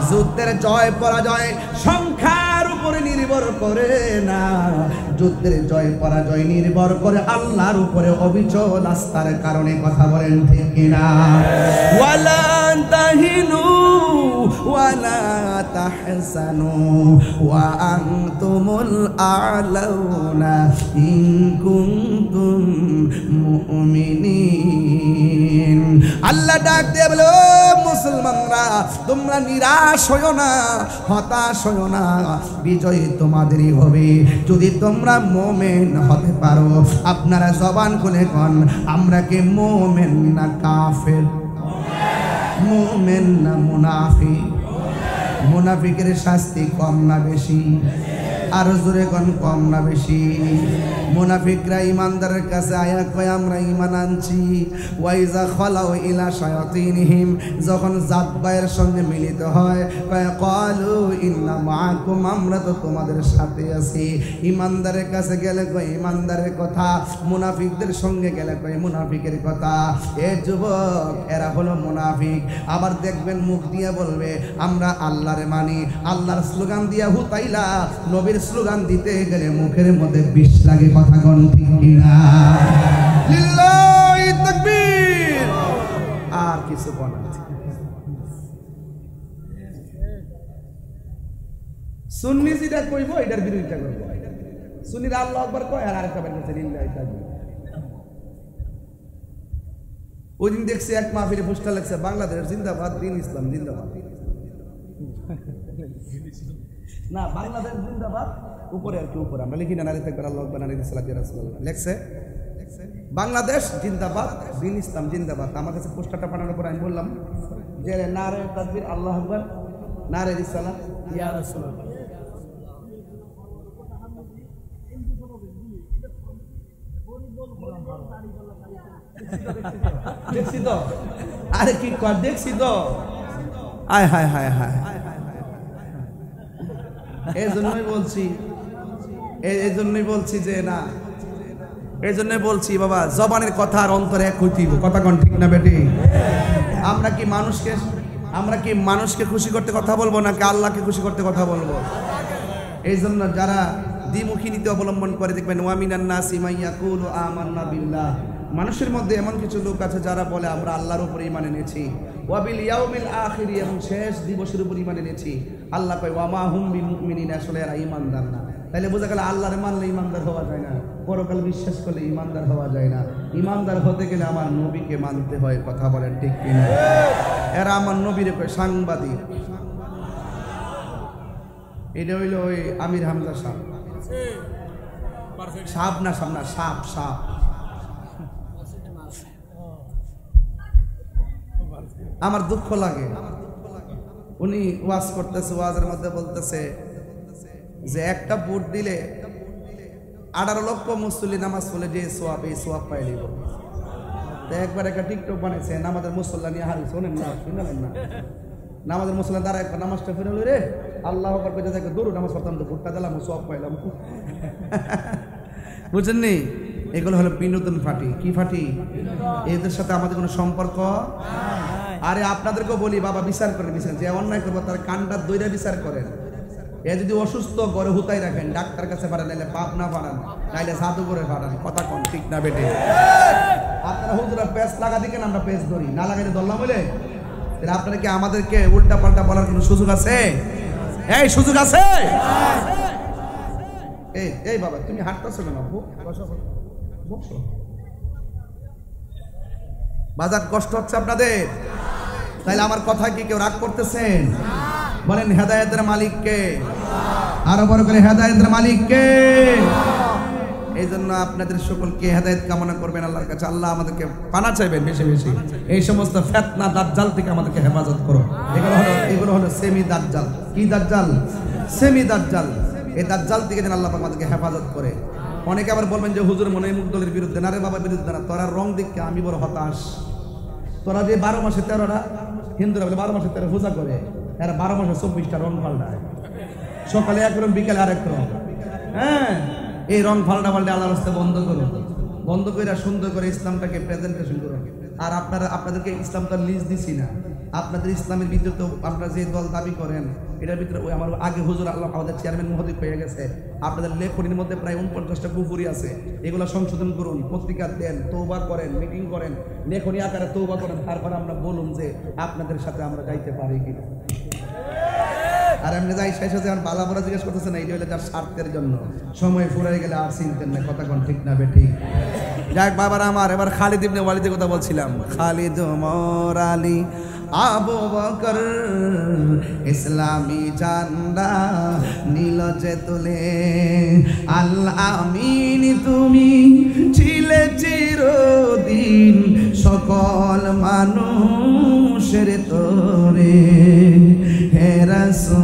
যুদ্ধের জয় পরাজয় সংখ্যার উপরে নির্ভর করে না, যুদ্ধের জয় পরাজয় নির্ভর করে আল্লাহর উপরে অবিচল আস্থার কারণে। কথা বলেন ঠিক কিনা? ওয়ালা তাহিনু ওয়ালা তাহসানু ওয়া আনতুমুল আ'লাউনা ইন কুনতুম মুমিনিন। আল্লাহ ডাক দিয়ে বলে, ও মুসলমানরা, তোমরা নিরাশ হইও না, হতাশ হইও না, বিজয় তোমাদেরই হবে যদি তোমরা মুমিন হতে পারো। আপনারা জবান খুলে কোন, আমরা কি মুমিন না কাফের? মুমিন না মুনাফিক? মুনাফিকের শাস্তি কম না বেশি? আর জোরে কোন, কম না বেশি? মুনাফিকরা ইমানদারের কাছে আয়া কয় আমরা ঈমান আনছি। ওয়াইজা খালাউ ইলা শায়াতিনহিম, যখন জাতবায়ের সঙ্গে মিলিত হয় কয় ক্বালু ইন্না মাআকুম, আমরা তো তোমাদের সাথে আছি। ইমানদারের কাছে গেলে কয় ইমানদারের কথা, মুনাফিকদের সঙ্গে গেলে কয় মুনাফিকের কথা। এ যুবক, এরা হলো মুনাফিক। আবার দেখবেন মুখ দিয়ে বলবে আমরা আল্লাহরে মানি, আল্লাহর স্লোগান দিয়া হুতাইলা নবীর স্লোগান দিতে গেলে মুখের মধ্যে বিষ লাগে। কথা কোন ঠিক কিনা? লিল্লাহি তাকবীর। আর কিছু বলা সুন্নি যেটা কইবো এটার বিরোধিতা করবো। সুন্নিরা আল্লাহু আকবার কয় আর আরেকটা বের করছে লিল্লাহি তাকবীর। ওই দিন দেখছি এক মাহফিলে পোস্টার লাগছে বাংলাদেশ জিন্দাবাদ, দিন ইসলাম জিন্দাবাদ। না, বাংলাদেশ জিন্দাবাদ উপরে আর কি উপরে আমরা লিখি না, নারী থাকবে আল্লাহু আকবার নারী সাল্লাল্লাহু আলাইহি ওয়াসাল্লাম লেখছে বাংলাদেশ জিন্দাবাদ, দিন ইসলাম জিন্দাবাদ। আমার কাছে পোস্টারটা পাঠানোর পর আমি বললাম যে নারে তাকবীর, আল্লাহু আকবার, নারে রিসালাত, ইয়া রাসূলুল্লাহ। দেখছি তো, আরে কি কর, দেখছি তো, আয় হায় হায় হায়। এই জন্যই বলছি যে না, এই জন্যই বলছি বাবা, জবানের কথা আর অন্তরে এক হইতেইব। কথা কোন ঠিক না বেটি? আমরা কি মানুষকে খুশি করতে কথা বলবো নাকি আল্লাহকে খুশি করতে কথা বলবো? এই জন্য যারা দ্বিমুখী নীতি অবলম্বন করে দেখবেন ওয়া মিনান নাসি মান ইয়াকুলু আমান্না বিল্লাহ, মানুষের মধ্যে এমন কিছু লোক আছে যারা বলে আমরা আল্লাহর উপরে ঈমান এনেছি, ওয়া বিল ইয়াউমিল আখির, এবং শেষ দিবসের উপর ঈমান এনেছি। আল্লাহ কয় ওয়া মা হুম বিমুমিনিন, আসলে এরা ঈমানদার না। তাইলে বোঝা গেল আল্লাহর মানলে ঈমানদার হওয়া যায় না, পরকাল বিশ্বাস করলে ঈমানদার হওয়া যায় না। ঈমানদার হতে গেলে আমার নবীকে মানতে হয়। কথা বলেন ঠিক কিনা? এরা আমার নবীরে কয় সাংবাদিক। এটা হইল ওই আমির হামজা সাহ, সাপ না সাপ না, সাপ সাপ। আমার দুঃখ লাগে, উনি ওয়াজ করতেছে, ওয়াজের মধ্যে বলতেছে যে একটা ভোট দিলে 18 লক্ষ মুসল্লি নামাজ পড়লে যে সোয়াব, এই সোয়াব পাই নিব। একবার একটা টিকটক বানাইছে নামাজের মুসল্লা নিয়ে হারিয়েছে, শোনেন না, শুনলেন না? নামাজের মুসল্লা দ্বারা একবার নামাজটা ফিরে রে আল্লাহ আকবার কইতে থাকে, দূর নামাজ পড়তাম তো ভোটটা দিলাম, সোয়াব পাইলাম। বুঝছেন নি? এগুলো হলো বিনোদন ফাটি। কি ফাটি? এদের সাথে আমাদের কোনো সম্পর্ক। আরে আপনাদেরকেও বলি বাবা, বিচার করেন, বিচার যে অন্যায় করবো তার কানটা দইরা বিচার করেন। এ যদি অসুস্থ ঘরে হুতাই রাখেন, ডাক্তার কাছে পাঠান, নাইলে পাপ না পাঠান, নাইলে জাদু করে পাঠান। কথা কন ঠিক না বেটে? আপনারা হুজুরা পেস লাগা দিকেন, আমরা পেস ধরি না, লাগাইলে ধরলাম বলে আপনারা কি আমাদেরকে উল্টা পাল্টা বলার কোনো সুযোগ আছে? এই সুযোগ আছে? এই বাবা তুমি হাঁটতেছো কেন? বাজার কষ্ট হচ্ছে আপনাদের, তাইলে আমার কথা কি কেউ রাগ করতেছেন? বলেন হেদায়েতের মালিক কে? আরো বড় করে হেদায়েতের মালিক কে? এই জন্য আপনাদের সকলকে হেদায়েত কামনা করবেন আল্লাহর কাছে। আল্লাহ আমাদেরকে পানা চাইবেন বেশি বেশি, এই সমস্ত ফিতনা দাজ্জাল থেকে আমাদেরকে হেফাজত করো। এগুলো হলো সেমি দাজ্জাল। কি দাজ্জাল? সেমি দাজ্জাল। এই দাজ্জাল থেকে যেন আল্লাহ আমাদেরকে হেফাজত করে। অনেকে আবার বলবেন যে হুজুর মনে হয় মুখ দলের বিরুদ্ধে। না রে বাবা, বিরুদ্ধে না, তোরা রং দেখে আমি বড় হতাশ। তোরা যে 12 মাসে 13টা, হিন্দুরা বলে 12 মাসে 13 পূজা করে, এরা 12 মাসে 24টা রং পাল্টায়, সকালে একরকম বিকালে আরেক রকম। হ্যাঁ, এই রং পাল্টা আল্লাহর রাস্তায় বন্ধ করুন, বন্ধ করে সুন্দর করে ইসলামটাকে প্রেজেন্টেশন করুন। আর আপনাদেরকে ইসলামটা লিস্ট দিছি না, আপনাদের ইসলামের ভিতরে তো আপনারা যে দল দাবি করেন এটার ভিতরে ওই আমার আগে হুজুর আল্লাহ আমাদের চেয়ারম্যান মহোদয় পেয়ে গেছে, আপনাদের লেখনির মধ্যে প্রায় 49টা কুফুরি আছে, এগুলো সংশোধন করুন, পত্রিকা দেন, তৌবা করেন, মিটিং করেন, লেখনী আকারে তৌবা করেন, তারপর আমরা বলুন যে আপনাদের সাথে আমরা যাইতে পারি কিনা। আর এমনি যাই শেষ হচ্ছে আমার বালা বড়া জিজ্ঞেস করতেছে না, এটা হলে তার স্বার্থের জন্য, সময় ফুরাই গেলে আর চিনতেন না, কথা কোন ঠিক না বেঠিক। যাক বাবার আমার, এবার খালিদ ইবনে ওয়ালিদের কথা বলছিলাম। খালিদ ওমর আলী আবু বকর ইসলামী ঝান্ডা নীল যে তুলে, আল আমিন তুমি ছিলে চিরদিন সকল মানুষের তোরে, হে রাসূল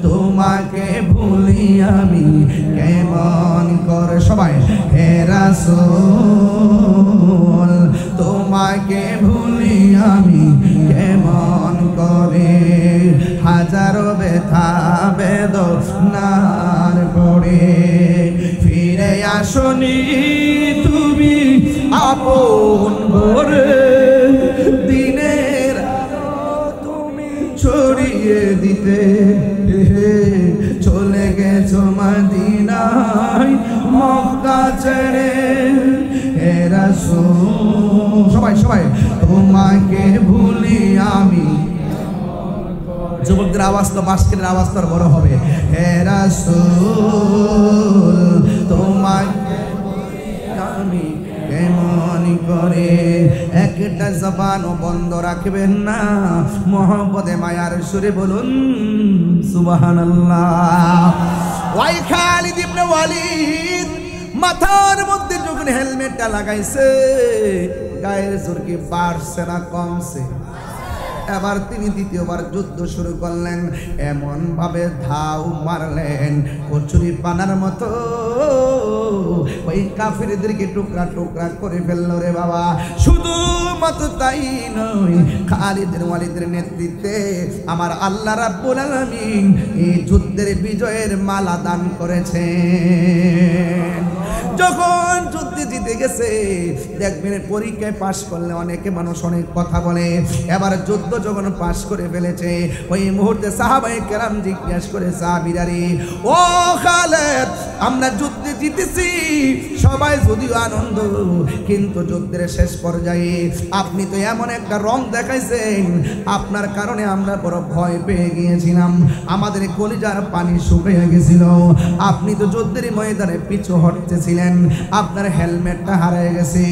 তোমাকে ভুলি আমি কেমন করে, সবাই হে রাসূল তোমাকে ভুলি আমি কেমন করে, হাজারো ব্যথা বেদনার পড়ে ফিরে আসনি তুমি আপন ঘরে, দিনের তুমি ছড়িয়ে দিতে চলে গেছো মদিনায় মক্কা ছেড়ে, হে রাসূল সবাই তোমাকে ভুলি আমি। যুবকদের আওয়াজ তো বাস্কেটের আওয়াজ তো বড় হবে, হে রাসূল তোমাকে ভুলি আমি কেমন করে, একটা জবানও বন্ধ রাখবেন না, মোহাম্মদে মায়ার সুরে বলুন সুবহানাল্লাহ। ওই খালিদ ইবনে ওয়ালিদ মাথার মধ্যে যখন হেলমেটটা লাগাইছে, গায়ের জোর কি বাড়ছে না কমছে? এবার তিনি দ্বিতীয়বার যুদ্ধ শুরু করলেন, এমন ভাবে ধাও মারলেন কচুরি পানার মতো, ওই কাফিরদেরকে টুকরা টুকরা করে ফেললো রে বাবা। শুধুমাত্র তাই নয়, খালিদ ইবনে ওয়ালিদের নেতৃত্বে আমার আল্লাহ রাব্বুল আলামিন এই যুদ্ধের বিজয়ের মালা দান করেছেন। যখন যুদ্ধে জিতে গেছে, দেখবেন পরীক্ষায় পাশ করলে অনেকে মানুষ অনেক কথা বলে, এবার যুদ্ধ যখন পাশ করে ফেলেছে, ওই মুহূর্তে সাহাবায়ে কেরাম জিজ্ঞাসা করে সাহাবীরারে, ও খালিদ আমরা যুদ্ধে জিতেছি, সবাই যদিও আনন্দ, কিন্তু যুদ্ধের শেষ পর্যায়ে আপনি তো এমন একটা রং দেখাইছেন, আপনার কারণে আমরা বড় ভয় পেয়ে গিয়েছিলাম, আমাদের কলিজার পানি শুকিয়ে গেছিল, আপনি তো যুদ্ধের ময়দানে পিছু হটতেছিলেন, আপনার হেলমেটটা হারিয়ে গেছে,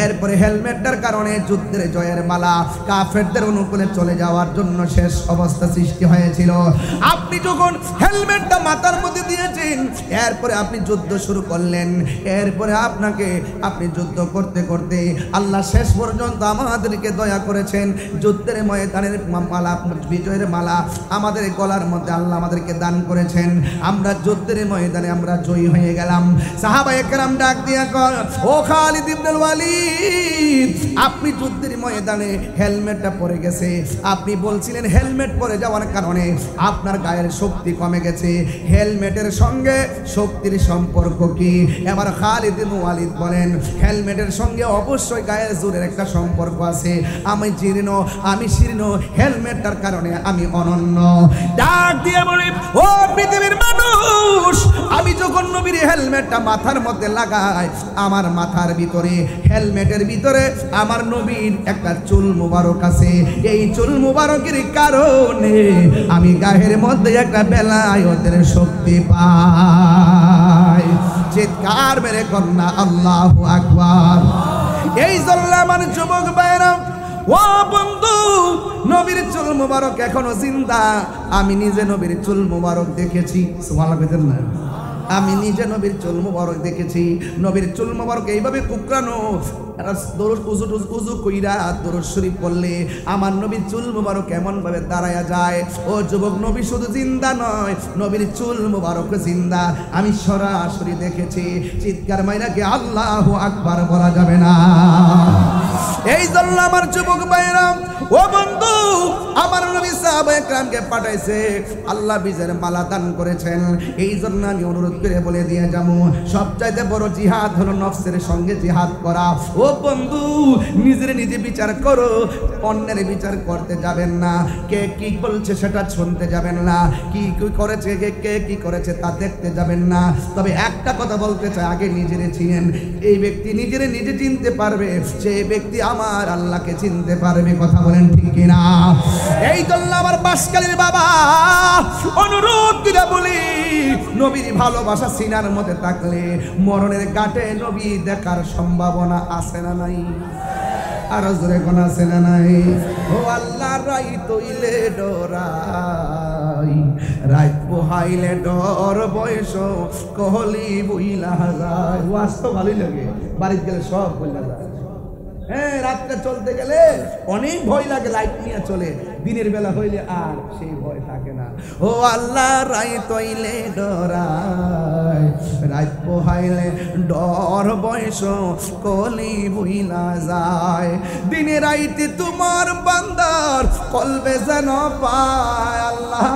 এরপরে হেলমেটটার কারণে যুদ্ধের জয়ের মালা কাফেরদের অনুকূলে চলে যাওয়ার জন্য শেষ অবস্থা সৃষ্টি হয়েছিল। আপনি যখন হেলমেটটা মাথার মধ্যে দিয়েছেন, এরপরে আপনি যুদ্ধ শুরু করলেন, এরপরে আপনি যুদ্ধ করতে করতে আল্লাহ শেষ পর্যন্ত আমাদেরকে দয়া করেছেন, যুদ্ধের ময়দানের মালা, বিজয়ের মালা আমাদের গলার মধ্যে আল্লাহ আমাদেরকে দান করেছেন, আমরা যুদ্ধের ময়দানে আমরা জয়ী হয়ে গেলাম। সাহাবায়ে কেরাম ডাক দিয়া কর, ও খালিদ ইবনে ওয়ালিদ আপনি যুদ্ধের ময়দানে হেলমেটটা পরে গেছে, আপনি বলছিলেন হেলমেট পরে যাওয়ার কারণে আপনার গায়ের শক্তি কমে গেছে, হেলমেটের সঙ্গে শক্তির সম্পর্ক কি? এবার খালিদ ইবনে ওয়ালিদ বলেন, হেলমেটের সঙ্গে অবশ্যই গায়ের জোরের একটা সম্পর্ক আছে, আমি শীর্ণ, হেলমেটটার কারণে আমি অনন্য। ডাক দিয়ে বলি, ও পৃথিবীর মানুষ, আমি যখন নবীর হেলমেটটা মাথার মধ্যে লাগাই, আমার মাথার ভিতরে হেলমেটের ভিতরে আমার নবীর একটা চুল মুবারক আছে, এই চুল মুবারকের কারণে আমি গায়ের মধ্যে একটা বেলায়েতের শক্তি পাই। চিৎকার মেরে কন্যা আল্লাহু আকবার। এই জন্য আমার যুবক ভাইরা, ও বন্ধু, নবীর চুল মুবারক এখনো জিন্দা, আমি নিজে নবীর চুল মুবারক দেখেছি, সুবহানাল্লাহ না, আমি নিজে নবীর চুল মুবারক দেখেছি, নবীর চুল মুবারক এইভাবে কুকরানো, উজু কইরা দরুদ শরীফ পড়লে আমার নবীর চুল মুবারক এমন ভাবে দাঁড়ায়া যায়। ও যুবক, নবী শুধু জিন্দা নয়, নবীর চুল মুবারক জিন্দা, আমি সরাসরি দেখেছি। চিৎকার মাইরা কি আল্লাহু আকবার বলা যাবে না? এই জন্য আমার যুবক ভাইরা, ও বন্ধু, আমার নবী সাহাবায়ে কেরামকে পাঠাইছে, আল্লাহ বিজয়ের মালা দান করেছেন। এই জন্য আমি অনুরোধ করে বলে দিয়ে যাবো, সবচাইতে বড় জিহাদ হলো নফসের সঙ্গে জিহাদ করা। ও বন্ধু, নিজের নিজে বিচার করো, অন্যের বিচার করতে যাবেন না। কে কি বলছে সেটা শুনতে যাবেন না, কি কি করেছে কে কি করেছে তা দেখতে যাবেন না। তবে একটা কথা বলতে চাই, আগে নিজেরে চিনেন। এই ব্যক্তি নিজেরে নিজে চিনতে পারবে, সেই ব্যক্তি আমার আল্লাহকে চিনতে পারবে। কথা বলেন ঠিক কিনা? এই জন্য আমার বাসকালীর বাবা অনুরোধ করে বলি, নবীর ভালোবাসা সিনার মধ্যে থাকলে মরণের ঘাটে নবী দেখার সম্ভাবনা আছে না নাই? আর জোরে কোন আছে না নাই? ও আল্লাহ, রাই তৈলে ডরাই, রাত পোহাইলে ডর বয়স কহলি বইলা যায়। ওয়াজ তো ভালোই লাগে, বাড়িতে গেলে সব বইলা যায়। হ্যাঁ, রাতটা চলতে গেলে অনেক ভয় লাগে, লাইট নিয়ে চলে। দিনের বেলা হইলে আর সেই ভয় থাকে না। ও আল্লাহ, রাই তৈলে ডরাই, রাত পোহাইলে ডর বয়স কলি বইলা যায়। দিনে রাইতে তোমার বান্দার কলবে যেন পায়। আল্লাহ,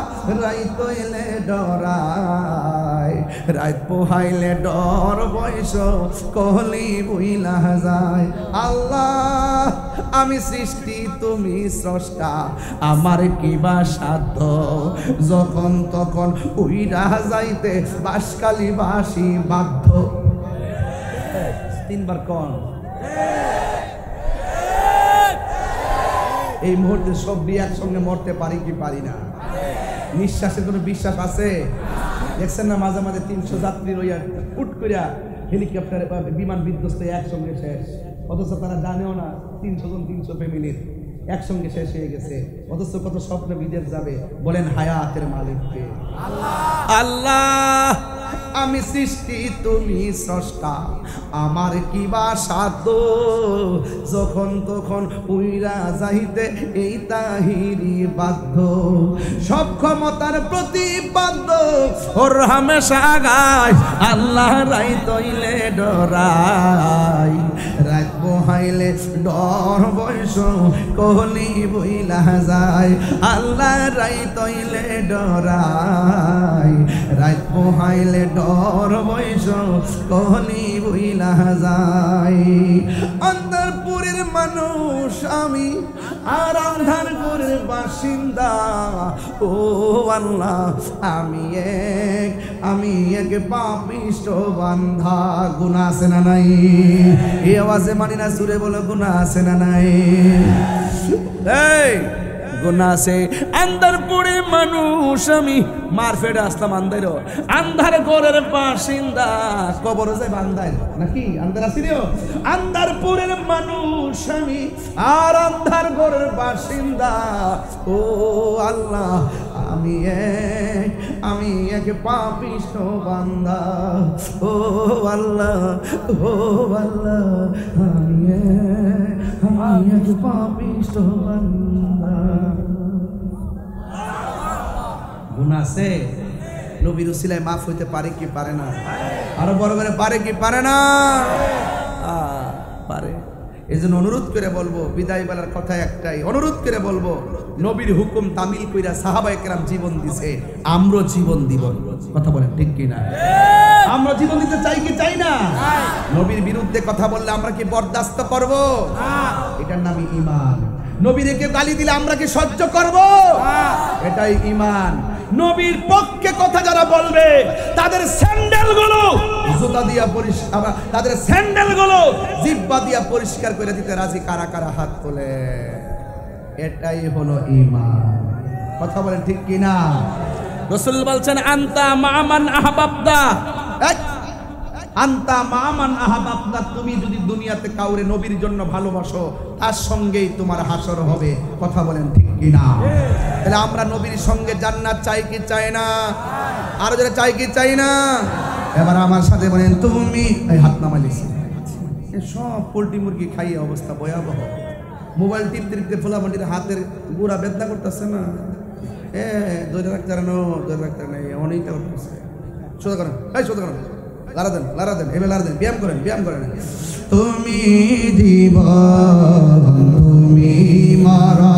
রাই তৈলে ডরাই, রাত পোহাইলে ডর বয়স কলি বইলা যায়। আল্লাহ, আমি সৃষ্টি, তুমি স্রষ্টা, আমার কিবা সাধ্য, যখন তখন উইরা যাইতে বাসকালী বাসি বাধ্য। তিনবার কন। এই মুহূর্তে সব একসঙ্গে মরতে পারি কি পারি না? নিঃশ্বাসের কোনো বিশ্বাস আছে? দেখছেন না মাঝে মাঝে 300 যাত্রী লইয়া ফুট করিয়া হেলিকপ্টারে বা বিমান বিধ্বস্ত একসঙ্গে শেষ, অথচ তারা জানেও না 300 জন 300 ফ্যামিলির একসঙ্গে শেষ হয়ে গেছে। অথচ কত স্বপ্ন বিদেশ যাবে। বলেন হায়াতের মালিককে আল্লাহ। আমি সৃষ্টি, তুমি স্রষ্টা, আমার কিবা সাধ্য, যখন তখন উইরা যাইতে এই তাহিরি বাধ্য। সব ক্ষমতার প্রতিপাদ্য ওর হামেশা গায়। আল্লাহ, রাই তৈলে ডরাই, রাত পোহাইলে ডর বয়স কহলি বইলা যায়। আল্লাহ, রাই তৈলে ডরাই, রাত পোহাইলে ডর বয়স কহলি বইলা যায়। অন্তরপুরের মানুষ আমি, আর আন্ধারপুরের বাসিন্দা। ও আল্লাহ, আমি এক পাপিষ্ঠ বান্ধা। গুনাহ আছে না নাই? এই আওয়াজে মানি না, সুরে বলো গুনাহ আছে না নাই? এই গুনাহ আছে। আন্ধারপুরের মানুষ আমি, মারফেডে আসলাম আন্ধার, আন্ধার ঘরের বাসিন্দা। কবর যায় বান্দায় নাকি? আন্ধার আসিও। আন্ধারপুরের মানুষ আমি, আর আন্ধার ঘরের বাসিন্দা। ও আল্লাহ, আমি এক পাপিষ্ঠ বান্দা। ও আল্লাহ, ও আল্লাহ, আমি এক পাপিষ্ঠ বান্দা। গুনাহ আছে, নবীর উসিলায় মাফ হইতে পারে কি পারে না? আরো বড় করে পারে কি পারে না? পারে। এই জন্য অনুরোধ করে বলবো, বিদায় বেলার কথা একটাই, অনুরোধ করে বলবো, নবীর হুকুম তামিল কইরা সাহাবায়ে কেরাম জীবন দিছে, আমরা জীবন দিব। কথা বলেন ঠিক কি না? আমরা জীবন দিতে চাই কি চাই না? নবীর বিরুদ্ধে কথা বললে আমরা কি বরদাস্ত করব? এটার নামই ঈমান। নবীকে কেউ গালি দিলে আমরা কি সহ্য করব? এটাই ঈমান। নবীর পক্ষে কথা যারা বলবে তাদের স্যান্ডেল গুলো জুতা দিয়া পরিষ্কার, তাদের স্যান্ডেল গুলো জিহ্বা দিয়া পরিষ্কার করে দিতে রাজি কারা কারা হাত তোলে? এটাই হলো ঈমান। কথা বলেন ঠিক কি না? রাসূল বলছেন, আনতা মামান আহবাবতা, আনতা মামান আহবাবতা, তুমি যদি দুনিয়াতে কাউরে নবীর জন্য ভালোবাসো, তার সঙ্গেই তোমার হাসর হবে। কথা বলেন ঠিক কি না? তাহলে আমরা নবীর সঙ্গে জান্নাত চাই কি চাই না? আর যারা চাই কি চাই না? এবার আমার সাথে বলেন, তুমি এই হাত নামাইছি। সব পোল্ট্রি মুরগি খাইয়ে অবস্থা ভয়াবহ। মোবাইল টিপতে টিপতে ফোলাফান্ডির হাতের গোড়া বেদনা করতেছে না? ধরে রাখতে নেই, অনেকটা করতেছে। সোজা করেন, সোজা করেন, লারা দেন, এবার লারা দেন, ব্যায়াম করেন। তুমি জীবন, তুমি মারা,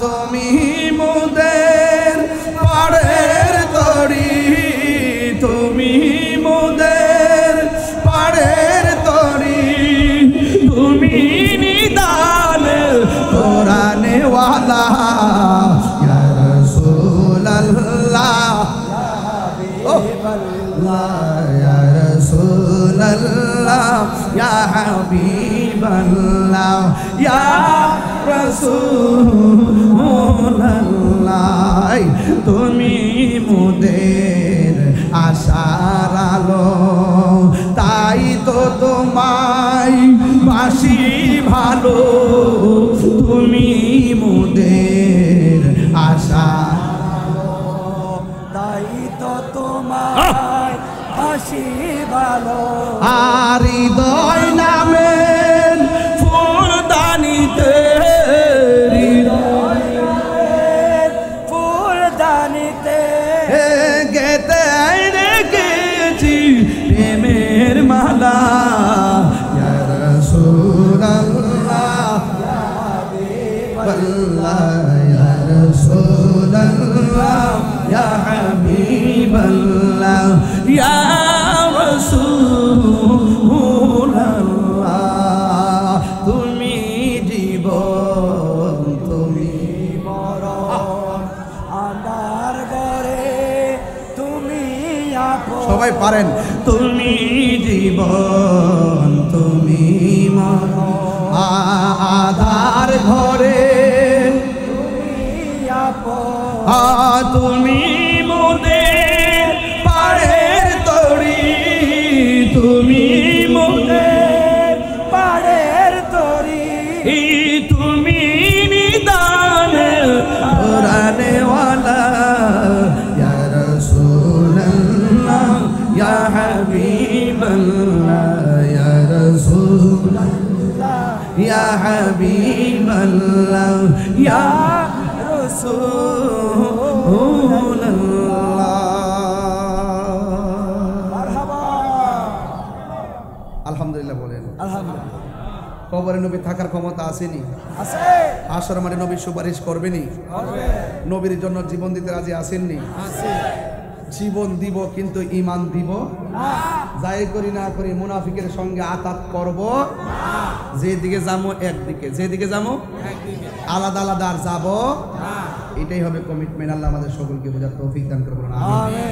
তুমি মোদের পাড়ের তরি, তুমি মোদের পাড়ের তরি, তুমি নিদান কোরআনে ওয়ালা ইয়া রাসূলুল্লাহ ইয়া রাসূলুল্লাহ ইয়া হাবিবাল্লাহ ইয়া রাসূলুল্লাহ তুমি মোদের আশার আলো, তাই তো তোমায় বাসি ভালো, তুমি মোদের আশা, তাই তো তোমায় হাসি ভালো। আর হৃদয় নামের ফুলদানিতে, ফুলদানিতে গেতে রেখেছি প্রেমের মালা, ইয়া রাসূলুল্লাহ ইয়া রাসূলুল্লাহ ইয়া হাবিবাল্লাহ ইয়া রাসূলুল্লাহ তুমি জীবন, তুমি মরণ, আন্ধার ঘরে তুমি আপন। সবাই পারেন, তুমি জীবন, তুমি মরণ, আধার ঘরে তুমি আপন। তুমি মোদের পাড়ের তরি, তুমি মোদের পাড়ের তরি, তুমি নিদান কোরআনে ওয়ালা ইয়া রাসূলুল্লাহ ইয়া হাবিবাল্লাহ ইয়া রাসূলুল্লাহ ইয়া হাবিবাল্লাহ ইয়া মারহাবা। আলহামদুলিল্লাহ বলেন। আলহামদুলিল্লাহ। কবরে নবী থাকার ক্ষমতা আসেনি? আছে, হাসর মাঠে নবী সুপারিশ করবেনি? হবে, নবীর জন্য জীবন দিতে রাজি আসেননি? আছে। জীবন দিব কিন্তু ঈমান দিব না, যাই করি না করি মুনাফিকের সঙ্গে আতাত করব, যেদিকে যাবো একদিকে, যেদিকে যাবো আলাদা আলাদা আর যাবো, এটাই হবে কমিটমেন্ট। আল্লাহ আমাদের সকলকে বোঝার তৌফিক দান করবেন। আমিন।